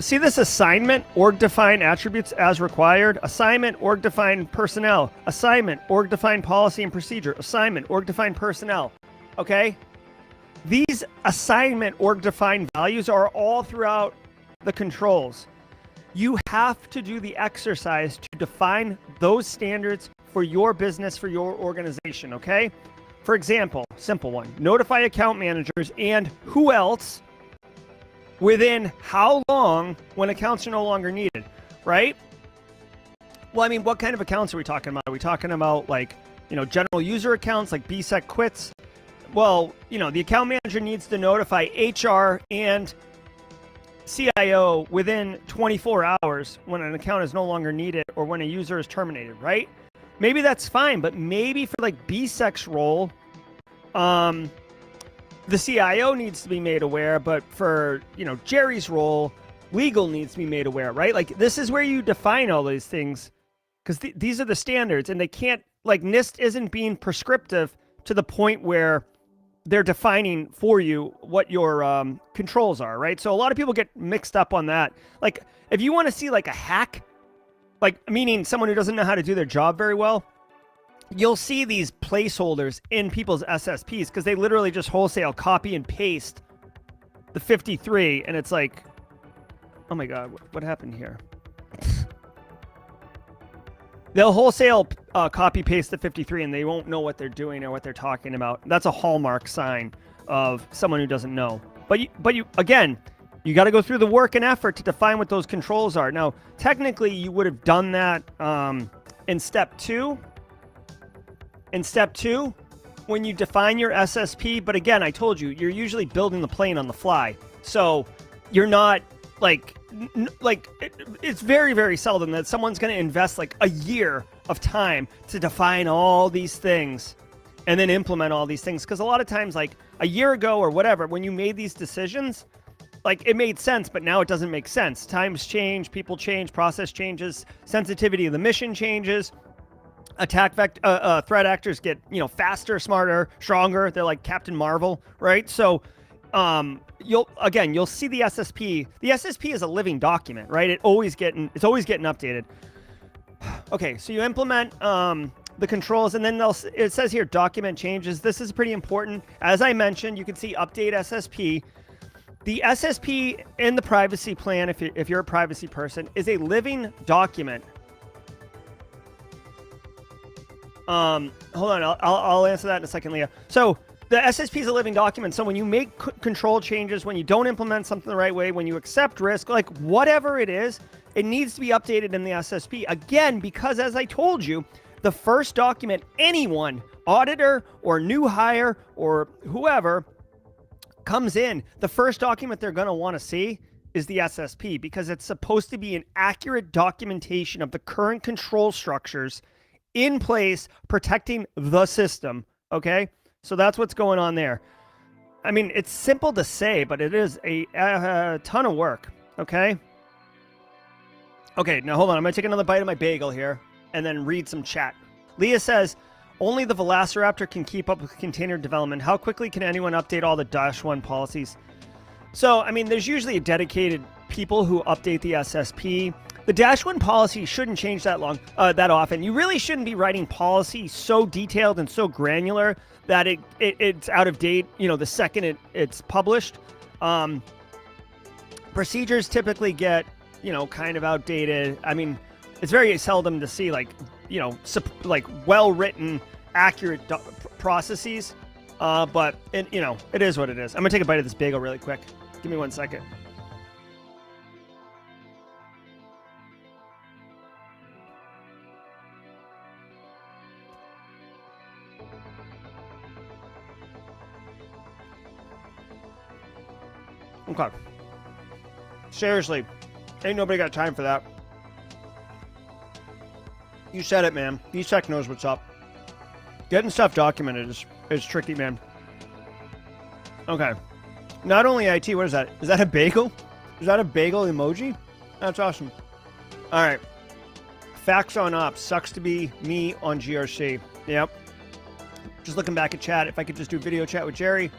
assignment, org-defined attributes as required, assignment, org-defined personnel, assignment, org-defined policy and procedure, assignment, org-defined personnel, okay? These assignment, org-defined values are all throughout the controls. You have to do the exercise to define those standards for your business, for your organization, okay? For example, simple one, notify account managers and who else within how long when accounts are no longer needed, right? Well, I mean, what kind of accounts are we talking about? Are we talking about like, general user accounts like BSEC quits? Well, the account manager needs to notify HR and CIO within 24 hours when an account is no longer needed or when a user is terminated, right? Maybe that's fine, but maybe for like BSEC's role, the CIO needs to be made aware, but for, Jerry's role, legal needs to be made aware, right? Like, this is where you define all these things, because these are the standards, and they can't, like, Nist isn't being prescriptive to the point where they're defining for you what your controls are, right? So a lot of people get mixed up on that. Like, if you want to see, like, a hack, like, meaning someone who doesn't know how to do their job very well, you'll see these placeholders in people's SSPs because they literally just wholesale copy and paste the 53, and it's like, oh my God, what happened here? They'll wholesale copy paste the 53, and they won't know what they're doing or what they're talking about. That's a hallmark sign of someone who doesn't know. But you again, you got to go through the work and effort to define what those controls are. Now, technically, you would have done that in step 2. In step 2, when you define your SSP, but again, I told you, you're usually building the plane on the fly. So you're not it's very, very seldom that someone's going to invest like a year of time to define all these things and then implement all these things. Because a lot of times, like a year ago or whatever, when you made these decisions, like it made sense, but now it doesn't make sense. Times change, people change, process changes, sensitivity of the mission changes. Threat actors get, faster, smarter, stronger. They're like Captain Marvel, right? So you'll see the SSP. The SSP is a living document, right? It's always getting updated. Okay, so you implement the controls, and then it says here document changes. This is pretty important. As I mentioned, you can see update SSP. The SSP in the privacy plan, if you're a privacy person, is a living document. Hold on, I'll answer that in a second, Leah. So the SSP is a living document. So when you make control changes, when you don't implement something the right way, when you accept risk, like whatever it is, it needs to be updated in the SSP. Again, because as I told you, the first document anyone, auditor or new hire or whoever comes in, the first document they're going to want to see is the SSP, because it's supposed to be an accurate documentation of the current control structures in place, protecting the system, okay? So that's what's going on there. I mean, it's simple to say, but it is a ton of work, okay? Okay, now hold on. I'm going to take another bite of my bagel here and then read some chat. Leah says, only the Velociraptor can keep up with container development. How quickly can anyone update all the -1 policies? So, I mean, there's usually a dedicated people who update the SSP. The -1 policy shouldn't change that often. You really shouldn't be writing policy so detailed and so granular that it's out of date, the second it's published. Procedures typically get, kind of outdated. I mean, it's very seldom to see like well-written, accurate processes. But it, it is what it is. I'm gonna take a bite of this bagel really quick. Give me 1 second. Okay. Seriously, ain't nobody got time for that. You said it, man. B-Tech knows what's up. Getting stuff documented is tricky, man. Okay. Not only IT, what is that? Is that a bagel? Is that a bagel emoji? That's awesome. All right. Facts on ops. Sucks to be me on GRC. Yep. Just looking back at chat. If I could just do video chat with Jerry.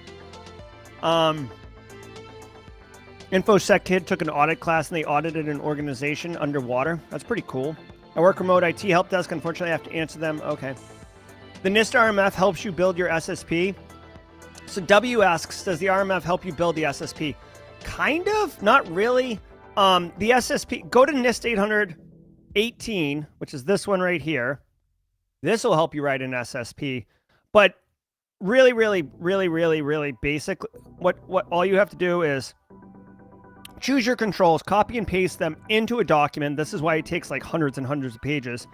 InfoSec kid took an audit class and they audited an organization underwater. That's pretty cool. I work remote IT help desk. Unfortunately, I have to answer them. Okay. The Nist Rmf helps you build your SSP. So W asks, does the RMF help you build the SSP? Kind of, not really. The SSP, go to Nist 818, which is this one right here. This will help you write an SSP. But really, really, really, really, really basic. What all you have to do is choose your controls, copy and paste them into a document. This is why it takes like hundreds and hundreds of pages.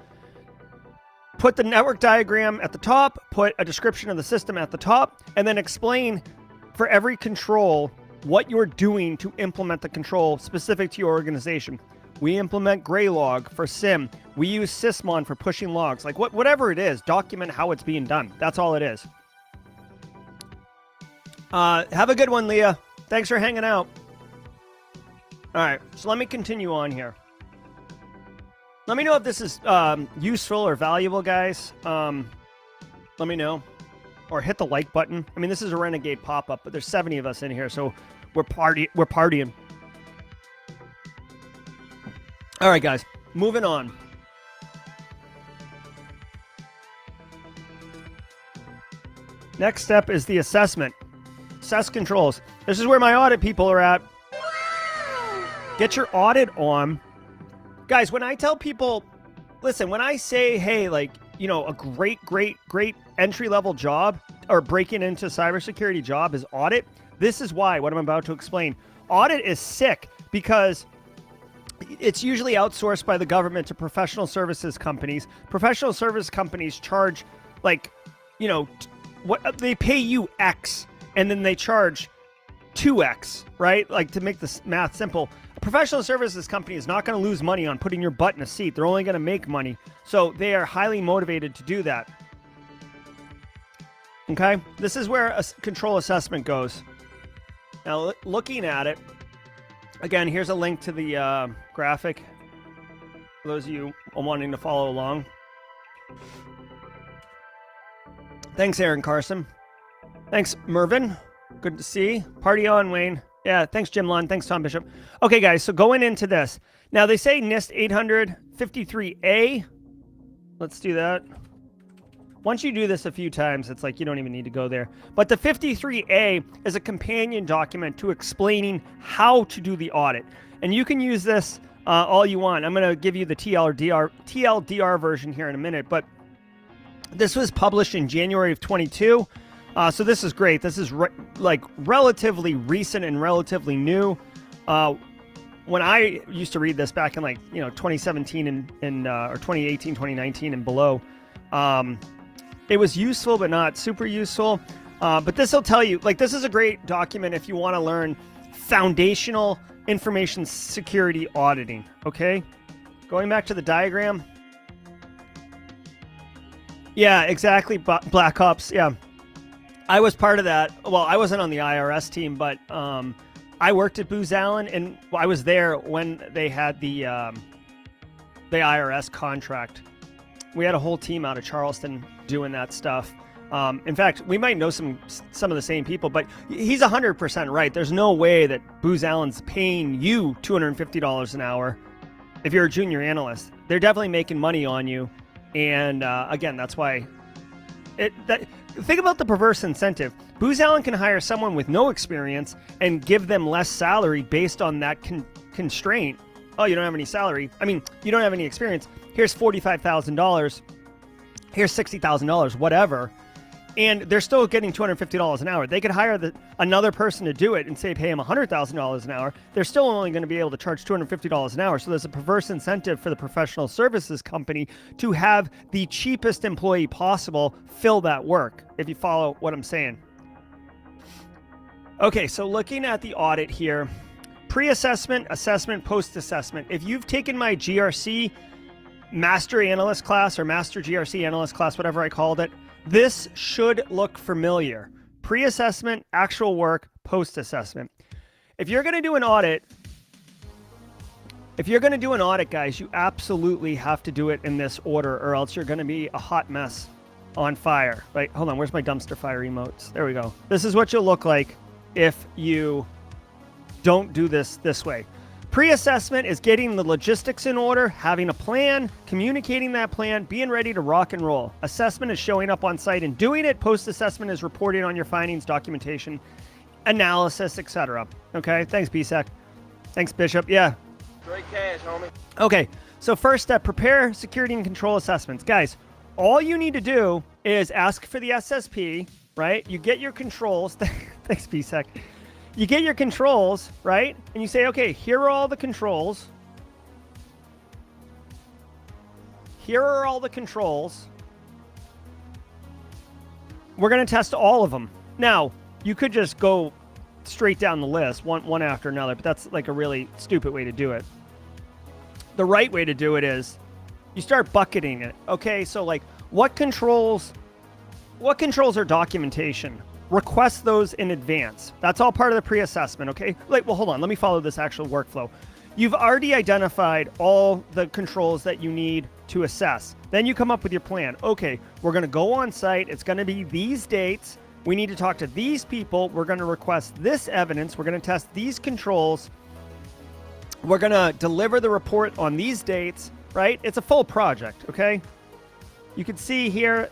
Put the network diagram at the top, put a description of the system at the top, and then explain for every control what you're doing to implement the control specific to your organization. We implement Graylog for SIM. We use Sysmon for pushing logs. Like whatever it is, document how it's being done. That's all it is. Have a good one, Leah. Thanks for hanging out. All right, so let me continue on here. Let me know if this is useful or valuable, guys. Let me know. Or hit the like button. I mean, this is a Renegade pop-up, but there's 70 of us in here, so we're partying. All right, guys. Moving on. Next step is the assessment. Assess controls. This is where my audit people are at. Get your audit on. Guys, when I tell people, listen, when I say, hey, like, a great entry-level job or breaking into cybersecurity job is audit, this is why, what I'm about to explain. Audit is sick because it's usually outsourced by the government to professional services companies. Professional service companies charge, like, what they pay you X, and then they charge 2X, right? Like, to make this math simple. A professional services company is not going to lose money on putting your butt in a seat. They're only going to make money. So they are highly motivated to do that. Okay? This is where a control assessment goes. Now, looking at it, again, here's a link to the graphic for those of you wanting to follow along. Thanks, Aaron Carson. Thanks, Mervin. Good to see. Party on, Wayne. Yeah, thanks, Jim Lund. Thanks, Tom Bishop. Okay, guys, so going into this. Now, they say NIST 853A. Let's do that. Once you do this a few times, it's like you don't even need to go there. But the 53A is a companion document to explaining how to do the audit. And you can use this all you want. I'm going to give you the TLDR version here in a minute. But this was published in January of 22. So this is great. This is relatively recent and relatively new. When I used to read this back in 2017 or 2018, 2019 and below, it was useful but not super useful. But this will tell you, this is a great document if you want to learn foundational information security auditing. Okay, going back to the diagram. Yeah, exactly. Black Ops. Yeah. I was part of that. Well, I wasn't on the IRS team, but I worked at Booz Allen, and I was there when they had the IRS contract. We had a whole team out of Charleston doing that stuff. In fact, we might know some of the same people, but he's 100% right. There's no way that Booz Allen's paying you $250 an hour if you're a junior analyst. They're definitely making money on you, and again, that's why. Think about the perverse incentive. Booz Allen can hire someone with no experience and give them less salary based on that constraint. Oh, you don't have any salary. I mean, you don't have any experience. Here's $45,000. Here's $60,000, whatever. and they're still getting $250 an hour. They could hire another person to do it and say pay them $100,000 an hour. They're still only going to be able to charge $250 an hour. So there's a perverse incentive for the professional services company to have the cheapest employee possible fill that work, if you follow what I'm saying. Okay, so looking at the audit here, pre-assessment, assessment, post-assessment. If you've taken my GRC Master Analyst class or Master GRC Analyst class, whatever I called it, this should look familiar. Pre-assessment, actual work, post-assessment. If you're going to do an audit, guys, you absolutely have to do it in this order, or else you're going to be a hot mess on fire. Right? Hold on, where's my dumpster fire emotes? There we go. This is what you'll look like if you don't do this way. Pre-assessment is getting the logistics in order, having a plan, communicating that plan, being ready to rock and roll. Assessment is showing up on site and doing it. Post-assessment is reporting on your findings, documentation, analysis, etc. Okay, thanks, BSEC. Thanks, Bishop. Yeah. Straight cash, homie. Okay, so first step, prepare security and control assessments. Guys, all you need to do is ask for the SSP, right? You get your controls. Thanks, BSEC. You get your controls, right? And you say, okay, here are all the controls. Here are all the controls. We're going to test all of them. Now, you could just go straight down the list, one after another, but that's like a really stupid way to do it. The right way to do it is you start bucketing it. Okay, so like what controls are documentation? Request those in advance. That's all part of the pre-assessment, okay? Like, well, hold on. Let me follow this actual workflow. You've already identified all the controls that you need to assess. Then you come up with your plan. Okay, we're going to go on site. It's going to be these dates. We need to talk to these people. We're going to request this evidence. We're going to test these controls. We're going to deliver the report on these dates, right? It's a full project, okay? You can see here,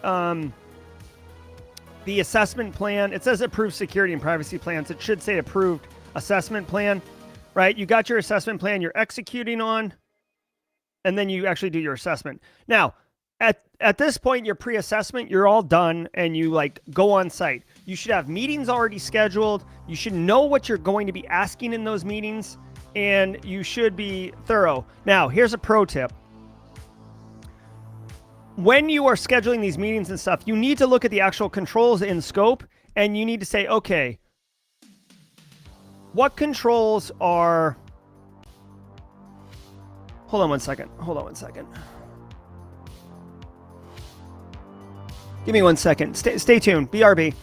the assessment plan, it says approved security and privacy plans. It should say approved assessment plan, right? You got your assessment plan you're executing on, and then you actually do your assessment. Now, at this point, your pre-assessment, you're all done, and you like go on site. You should have meetings already scheduled. You should know what you're going to be asking in those meetings, and you should be thorough. Now, here's a pro tip. When you are scheduling these meetings and stuff, you need to look at the actual controls in scope, and you need to say, okay, what controls are... Hold on one second. Give me 1 second. Stay tuned. BRB.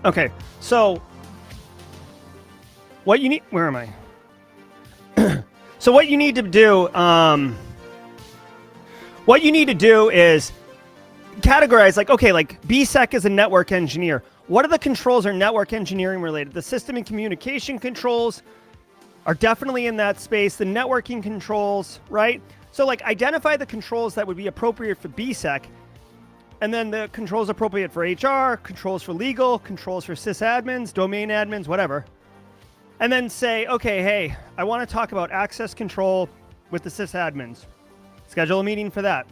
Okay, so what you need, where am I? So what you need to do, is categorize, like, okay, like BSEC is a network engineer. What are the controls are network engineering related? The system and communication controls are definitely in that space. The networking controls, right? So like identify the controls that would be appropriate for BSEC. And then the controls appropriate for HR, controls for legal, controls for sysadmins, domain admins, whatever. And then say, okay, hey, I want to talk about access control with the sysadmins. Schedule a meeting for that.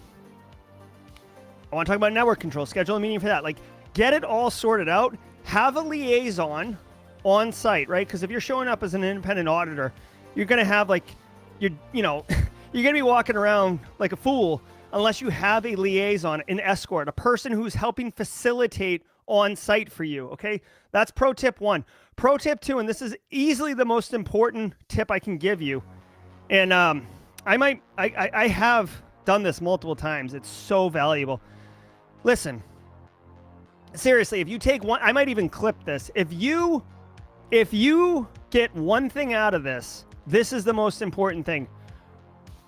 I want to talk about network control. Schedule a meeting for that. Like, get it all sorted out. Have a liaison on site, right? Because if you're showing up as an independent auditor, you're going to have like, you're going to be walking around like a fool unless you have a liaison, an escort, a person who's helping facilitate on site for you, okay? That's pro tip 1. Pro tip 2, and this is easily the most important tip I can give you. And I have done this multiple times. It's so valuable. Listen, seriously, if you take one, I might even clip this. If you get one thing out of this, this is the most important thing.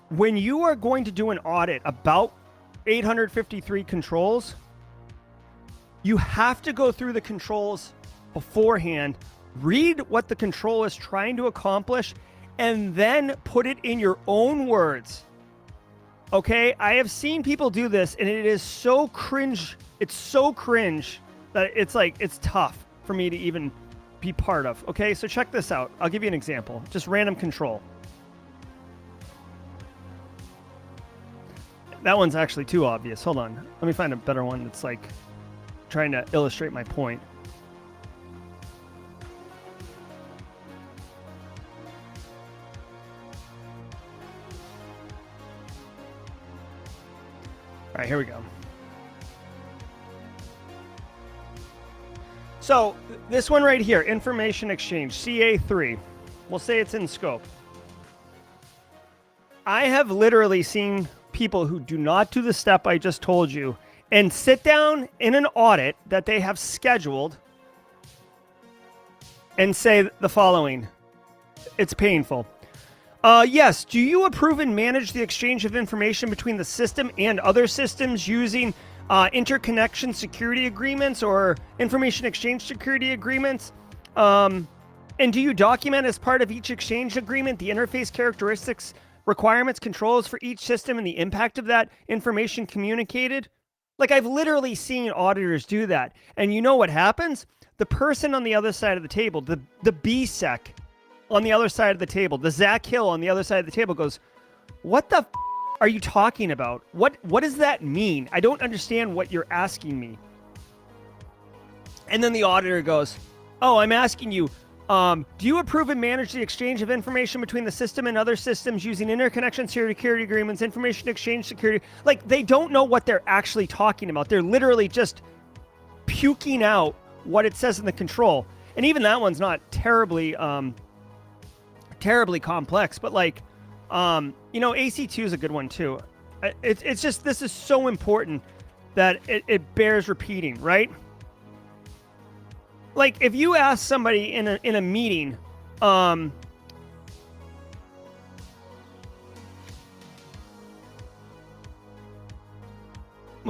When you are going to do an audit about 853 controls, you have to go through the controls beforehand, read what the control is trying to accomplish, and then put it in your own words. Okay? I have seen people do this, and it is so cringe. It's so cringe that it's like, it's tough for me to even be part of. Okay? So check this out. I'll give you an example. Just random control. That one's actually too obvious. Hold on. Let me find a better one that's like trying to illustrate my point. All right, here we go. So this one right here, information exchange, CA3. We'll say it's in scope. I have literally seen people who do not do the step I just told you and sit down in an audit that they have scheduled and say the following. It's painful. Yes, do you approve and manage the exchange of information between the system and other systems using interconnection security agreements or information exchange security agreements? And do you document as part of each exchange agreement the interface characteristics, requirements, controls for each system, and the impact of that information communicated? Like, I've literally seen auditors do that. And you know what happens? The person on the other side of the table, the BSEC on the other side of the table, the Zach Hill on the other side of the table goes, what the are you talking about? What does that mean? I don't understand what you're asking me. And then the auditor goes, oh, I'm asking you, do you approve and manage the exchange of information between the system and other systems using interconnection security agreements, information exchange security? Like, they don't know what they're actually talking about. They're literally just puking out what it says in the control. And even that one's not terribly complex, but like, you know, AC2 is a good one too. It's just, this is so important that it bears repeating, right? Like, if you ask somebody in a meeting, well,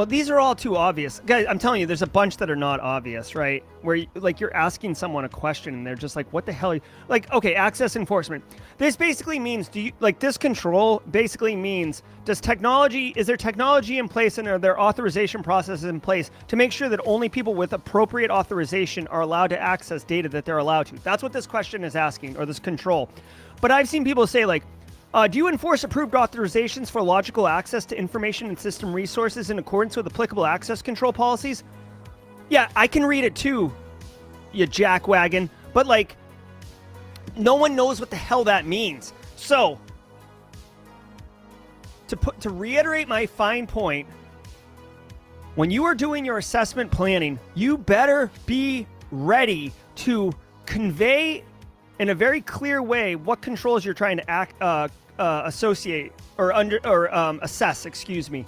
these are all too obvious. Guys, I'm telling you, there's a bunch that are not obvious, right? Where, like, you're asking someone a question and they're just like, what the hell? Like, okay, access enforcement. This basically means, this control basically means, is there technology in place and are there authorization processes in place to make sure that only people with appropriate authorization are allowed to access data that they're allowed to? That's what this question is asking, or this control. But I've seen people say, like, do you enforce approved authorizations for logical access to information and system resources in accordance with applicable access control policies? Yeah, I can read it too, you jackwagon. But, like, no one knows what the hell that means. So, to reiterate my fine point, when you are doing your assessment planning, you better be ready to convey in a very clear way what controls you're trying to associate or assess, excuse me.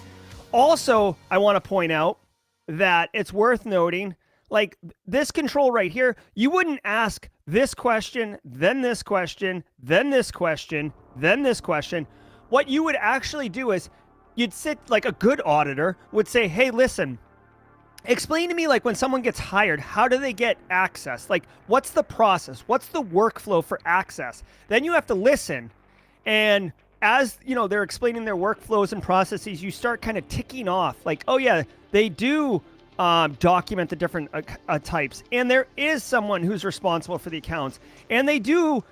Also, I want to point out that it's worth noting, like, this control right here, you wouldn't ask this question, then this question, then this question, then this question. What you would actually do is you'd sit, like a good auditor would say, hey, listen, explain to me, like, when someone gets hired, how do they get access? Like, what's the process? What's the workflow for access? Then you have to listen. And as, you know, they're explaining their workflows and processes, you start kind of ticking off, like, oh yeah, they do document the different types. And there is someone who's responsible for the accounts. And they do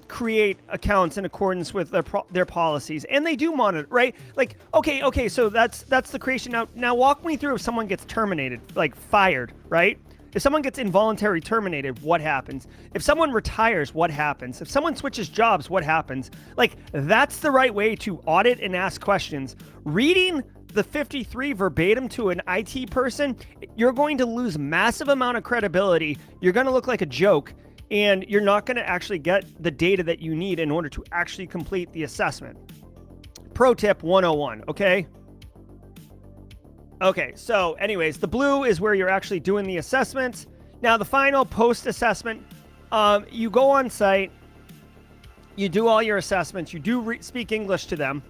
create accounts in accordance with their policies, and they do monitor, right? Like, okay, so that's the creation. Now walk me through if someone gets terminated, like fired, right? If someone gets involuntary terminated, what happens? If someone retires, what happens? If someone switches jobs, what happens? Like, that's the right way to audit and ask questions. Reading the 53 verbatim to an IT person, you're going to lose massive amount of credibility. You're going to look like a joke, and you're not going to actually get the data that you need in order to actually complete the assessment. Pro tip 101, okay? Okay, so anyways, the blue is where you're actually doing the assessments. Now, the final post-assessment, you go on site, You do all your assessments. You do speak English to them.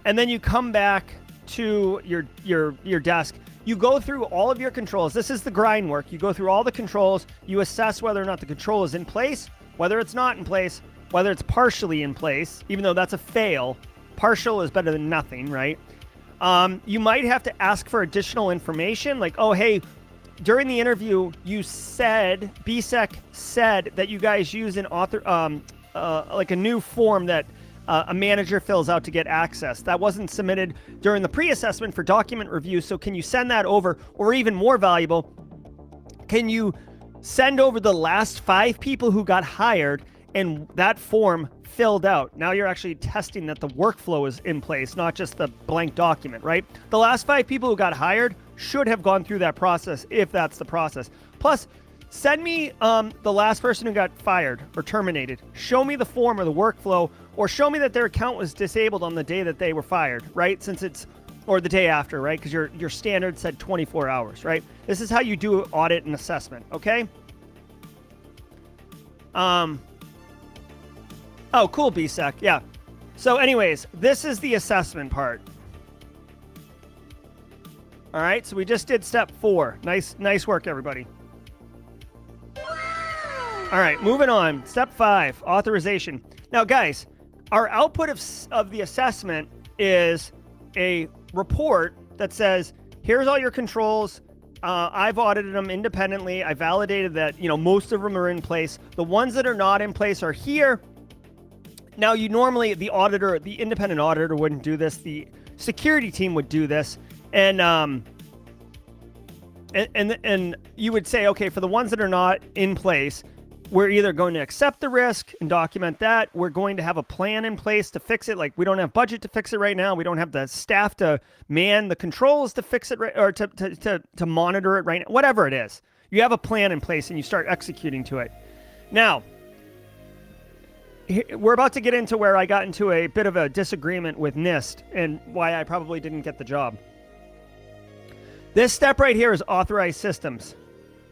And then you come back to your desk. You go through all of your controls. This is the grind work. You go through all the controls. You assess whether or not the control is in place, whether it's not in place, whether it's partially in place, even though that's a fail. Partial is better than nothing, right? You might have to ask for additional information, like, oh, hey, during the interview, you said, BSEC said that you guys use an like a new form that a manager fills out to get access. That wasn't submitted during the pre-assessment for document review, so can you send that over? Or even more valuable, can you send over the last 5 people who got hired and that form filled out? Now you're actually testing that the workflow is in place, not just the blank document, right? The last 5 people who got hired should have gone through that process if that's the process. Plus, send me the last person who got fired or terminated. Show me the form or the workflow, or show me that their account was disabled on the day that they were fired, right? Since it's, or the day after, right? Because your standard said 24 hours, right? This is how you do audit and assessment, okay? Oh, cool, BSEC, yeah. So anyways, this is the assessment part. All right, so we just did step 4. Nice work, everybody. All right, moving on. Step 5, authorization. Now, guys, our output of the assessment is a report that says, here's all your controls. I've audited them independently. I validated that, most of them are in place. The ones that are not in place are here. Now, you normally, the independent auditor wouldn't do this. The security team would do this. And you would say, okay, for the ones that are not in place, we're either going to accept the risk and document that. We're going to have a plan in place to fix it. Like, we don't have budget to fix it right now. We don't have the staff to man the controls to fix it, right, or to monitor it right now. Whatever it is, you have a plan in place and you start executing to it. Now, we're about to get into where I got into a bit of a disagreement with Nist and why I probably didn't get the job. This step right here is authorize systems.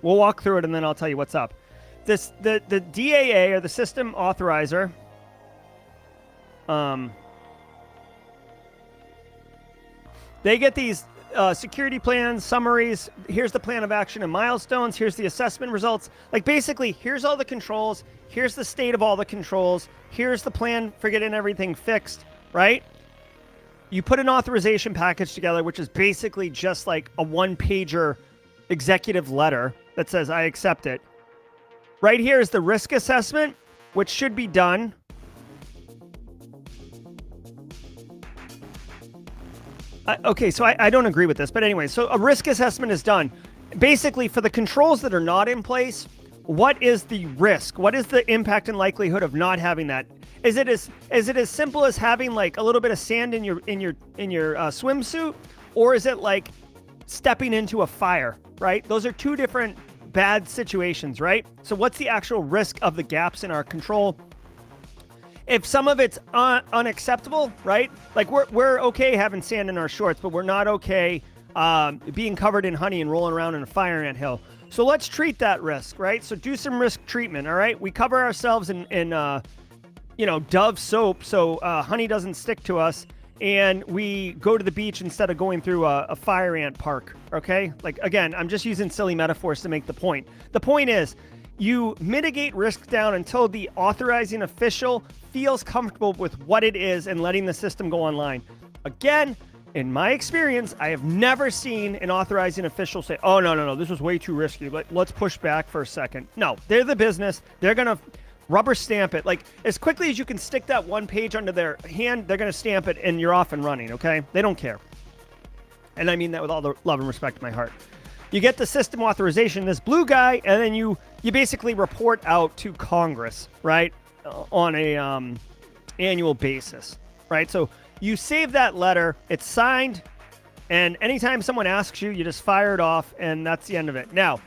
We'll walk through it and then I'll tell you what's up. The DAA, or the system authorizer, they get these security plans, summaries. Here's the plan of action and milestones. Here's the assessment results. Like, basically, here's all the controls. Here's the state of all the controls. Here's the plan for getting everything fixed, right? You put an authorization package together, which is basically just like a one-pager executive letter that says, I accept it. Right here is the risk assessment, which should be done. Okay, so I don't agree with this, but anyway, so a risk assessment is done. Basically, for the controls that are not in place, what is the risk? What is the impact and likelihood of not having that? Is it as simple as having like a little bit of sand in your swimsuit, or is it like stepping into a fire? Right? Those are two different bad situations, right? So what's the actual risk of the gaps in our control? If some of it's unacceptable, right? Like we're okay having sand in our shorts, but we're not okay being covered in honey and rolling around in a fire ant hill. So let's treat that risk, right? So do some risk treatment, all right? We cover ourselves in Dove soap so honey doesn't stick to us, and we go to the beach instead of going through a fire ant park, okay? Like, again, I'm just using silly metaphors to make the point. The point is, you mitigate risk down until the authorizing official feels comfortable with what it is and letting the system go online. Again, in my experience, I have never seen an authorizing official say, oh, no, this was way too risky. Let's push back for a second. No, they're the business. They're going to rubber stamp it. Like, as quickly as you can stick that one page under their hand, they're going to stamp it and you're off and running, okay? They don't care. And I mean that with all the love and respect in my heart. You get the system authorization, this blue guy, and then you basically report out to Congress, right, on a annual basis, right? So you save that letter, it's signed, and anytime someone asks you, you just fire it off, and that's the end of it. Now,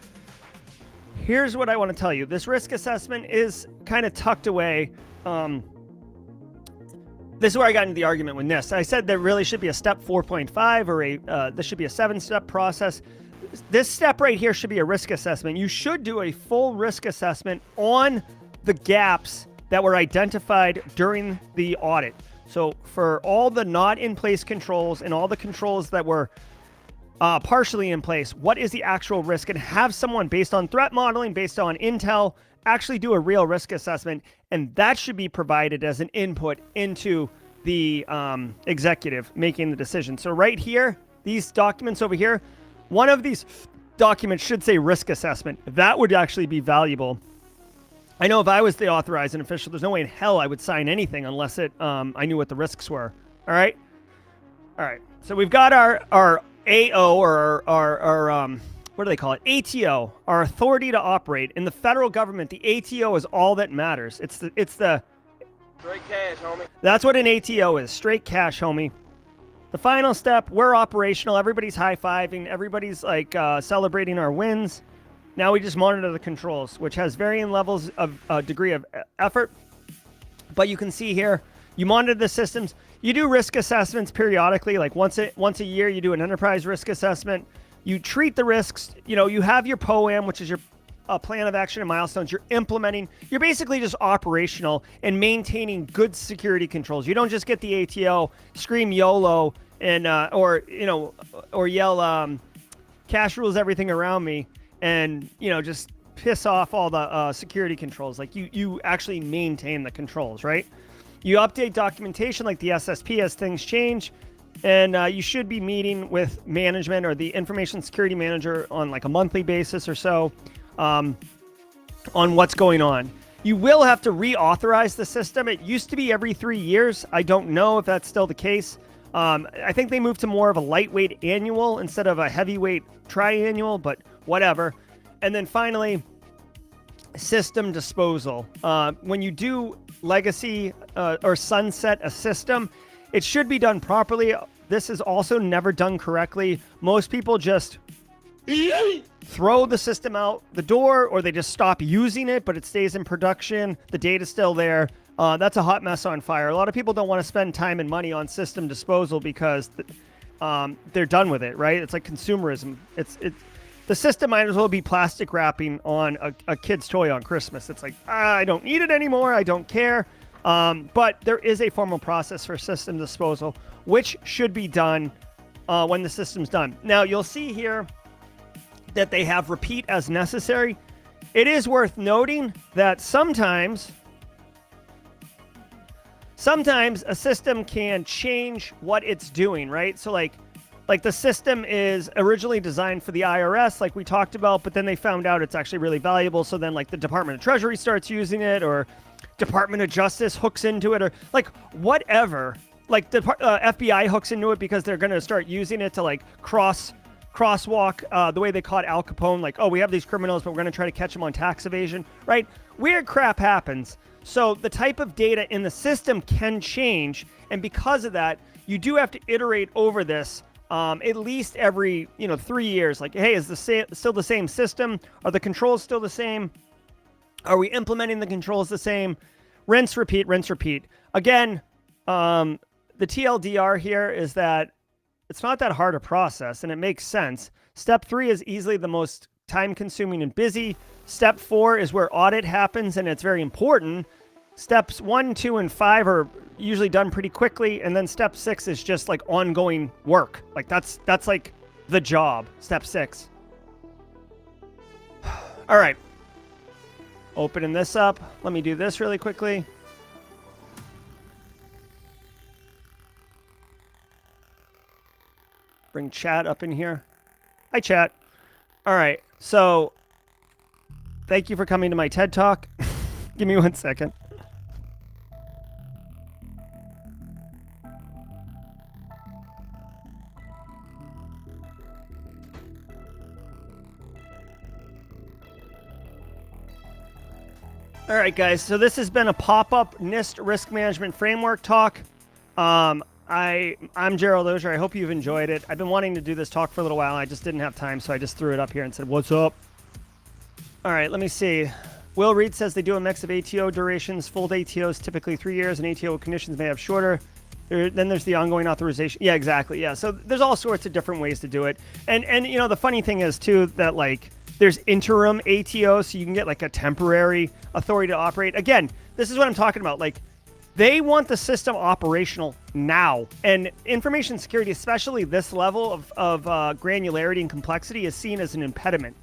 here's what I want to tell you. This risk assessment is kind of tucked away. This is where I got into the argument with Nist. I said there really should be a step 4.5 or this should be a 7-step process. This step right here should be a risk assessment. You should do a full risk assessment on the gaps that were identified during the audit. So for all the not in place controls and all the controls that were partially in place, what is the actual risk? And have someone, based on threat modeling, based on intel, actually do a real risk assessment. And that should be provided as an input into the executive making the decision. So right here, these documents over here, one of these documents should say risk assessment. That would actually be valuable. I know if I was the authorizing official, there's no way in hell I would sign anything unless I knew what the risks were. All right. So we've got our AO, or our what do they call it? ATO, our authority to operate. In the federal government, the ATO is all that matters. It's the straight cash, homie. That's what an ATO is. Straight cash, homie. The final step, we're operational. Everybody's high-fiving. Everybody's like celebrating our wins. Now we just monitor the controls, which has varying levels of degree of effort. But you can see here, you monitor the systems. You do risk assessments periodically, like once a year. You do an enterprise risk assessment. You treat the risks. You know, you have your POAM, which is your plan of action and milestones. You're implementing. You're basically just operational and maintaining good security controls. You don't just get the ATO, scream YOLO, and or yell cash rules everything around me, and just piss off all the security controls. Like you actually maintain the controls, right? You update documentation like the SSP as things change, and you should be meeting with management or the information security manager on like a monthly basis or so on what's going on. You will have to reauthorize the system. It used to be every 3 years. I don't know if that's still the case. I think they moved to more of a lightweight annual instead of a heavyweight triannual, but whatever. And then finally, system disposal. When you do legacy or sunset a system, it should be done properly. This is also never done correctly. Most people just throw the system out the door, or they just stop using it, but it stays in production. The data's still there. That's a hot mess on fire. A lot of people don't want to spend time and money on system disposal because they're done with it, right? It's like consumerism. The system might as well be plastic wrapping on a kid's toy on Christmas. It's like, I don't need it anymore. I don't care. But there is a formal process for system disposal, which should be done when the system's done. Now, you'll see here that they have repeat as necessary. It is worth noting that sometimes a system can change what it's doing, right? So like the system is originally designed for the IRS, like we talked about, but then they found out it's actually really valuable. So then like the Department of Treasury starts using it, or Department of Justice hooks into it, or like whatever. Like the FBI hooks into it because they're going to start using it to like crosswalk the way they caught Al Capone. Like, oh, we have these criminals, but we're going to try to catch them on tax evasion, right? Weird crap happens. So the type of data in the system can change. And because of that, you do have to iterate over this at least every 3 years. Like, hey, is still the same system? Are the controls still the same? Are we implementing the controls the same? Rinse, repeat, rinse, repeat. Again, the TLDR here is that it's not that hard a process, and it makes sense. Step 3 is easily the most time-consuming and busy. Step 4 is where audit happens, and it's very important. Steps 1, 2, and 5 are usually done pretty quickly, and then step 6 is just like ongoing work. Like that's like the job. Step 6. All right. Opening this up. Let me do this really quickly. Bring chat up in here. Hi, chat. All right. So thank you for coming to my TED Talk. Give me 1 second. All right, guys. So this has been a pop-up NIST Risk Management Framework talk. I'm Gerald Auger. I hope you've enjoyed it. I've been wanting to do this talk for a little while. I just didn't have time, so I just threw it up here and said, what's up? All right, let me see. Will Reed says they do a mix of ATO durations. Full ATOs typically 3 years, and ATO conditions may have shorter. Then there's the ongoing authorization. Yeah, exactly. Yeah, so there's all sorts of different ways to do it. And the funny thing is, too, that, like, there's interim ATO, so you can get, like, a temporary authority to operate. Again, this is what I'm talking about. Like, they want the system operational now. And information security, especially this level of granularity and complexity, is seen as an impediment.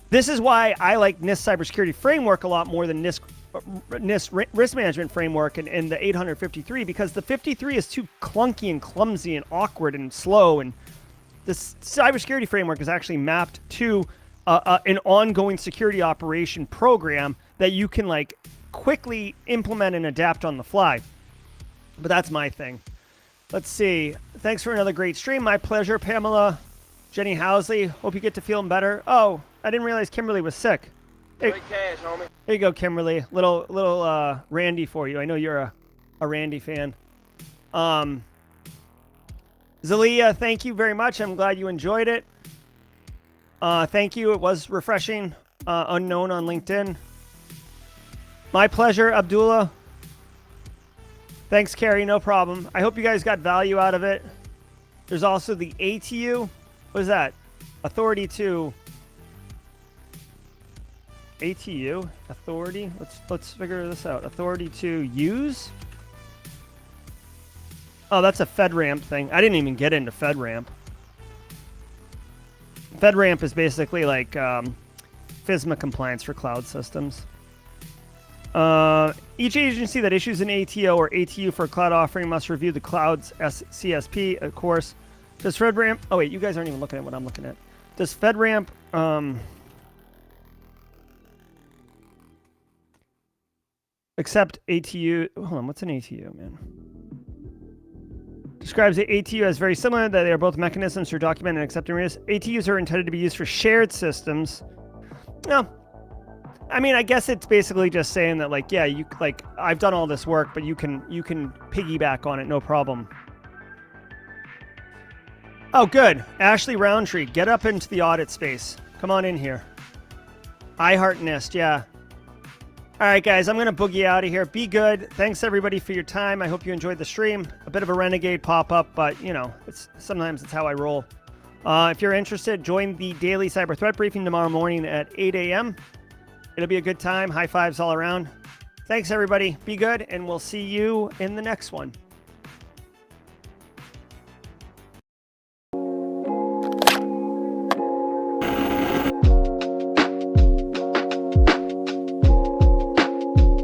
This is why I like NIST cybersecurity framework a lot more than NIST risk management framework and the 853, because the 53 is too clunky and clumsy and awkward and slow. And this cybersecurity framework is actually mapped to an ongoing security operation program that you can like quickly implement and adapt on the fly. But that's my thing. Let's see. Thanks for another great stream. My pleasure, Pamela. Jenny Housley, hope you get to feeling better. I didn't realize Kimberly was sick. Hey, Great cash, homie. here you go, Kimberly. Little Randy for you. I know you're a Randy fan. Zalia, thank you very much. I'm glad you enjoyed it. Thank you. It was refreshing. Unknown on LinkedIn. My pleasure, Abdullah. Thanks, Carrie. No problem. I hope you guys got value out of it. There's also the ATU. What is that? Authority to ATU? Authority? Let's figure this out. Authority to use? Oh, that's a FedRAMP thing. I didn't even get into FedRAMP. FedRAMP is basically like FISMA compliance for cloud systems. Each agency that issues an ATO or ATU for a cloud offering must review the cloud's CSP, of course. Does FedRAMP... Oh, wait, you guys aren't even looking at what I'm looking at. Does FedRAMP... accept ATU... Hold on, what's an ATU, man? Describes the ATU as very similar, that they are both mechanisms for documenting and accepting risks. ATUs are intended to be used for shared systems. No. I mean, I guess it's basically just saying that, like, yeah, you like I've done all this work, but you can piggyback on it, no problem. Oh, good. Ashley Roundtree, get up into the audit space. Come on in here. I heart NIST, yeah. All right, guys, I'm going to boogie out of here. Be good. Thanks, everybody, for your time. I hope you enjoyed the stream. A bit of a renegade pop-up, but, you know, sometimes it's how I roll. If you're interested, join the daily cyber threat briefing tomorrow morning at 8 a.m. It'll be a good time. High fives all around. Thanks, everybody. Be good, and we'll see you in the next one.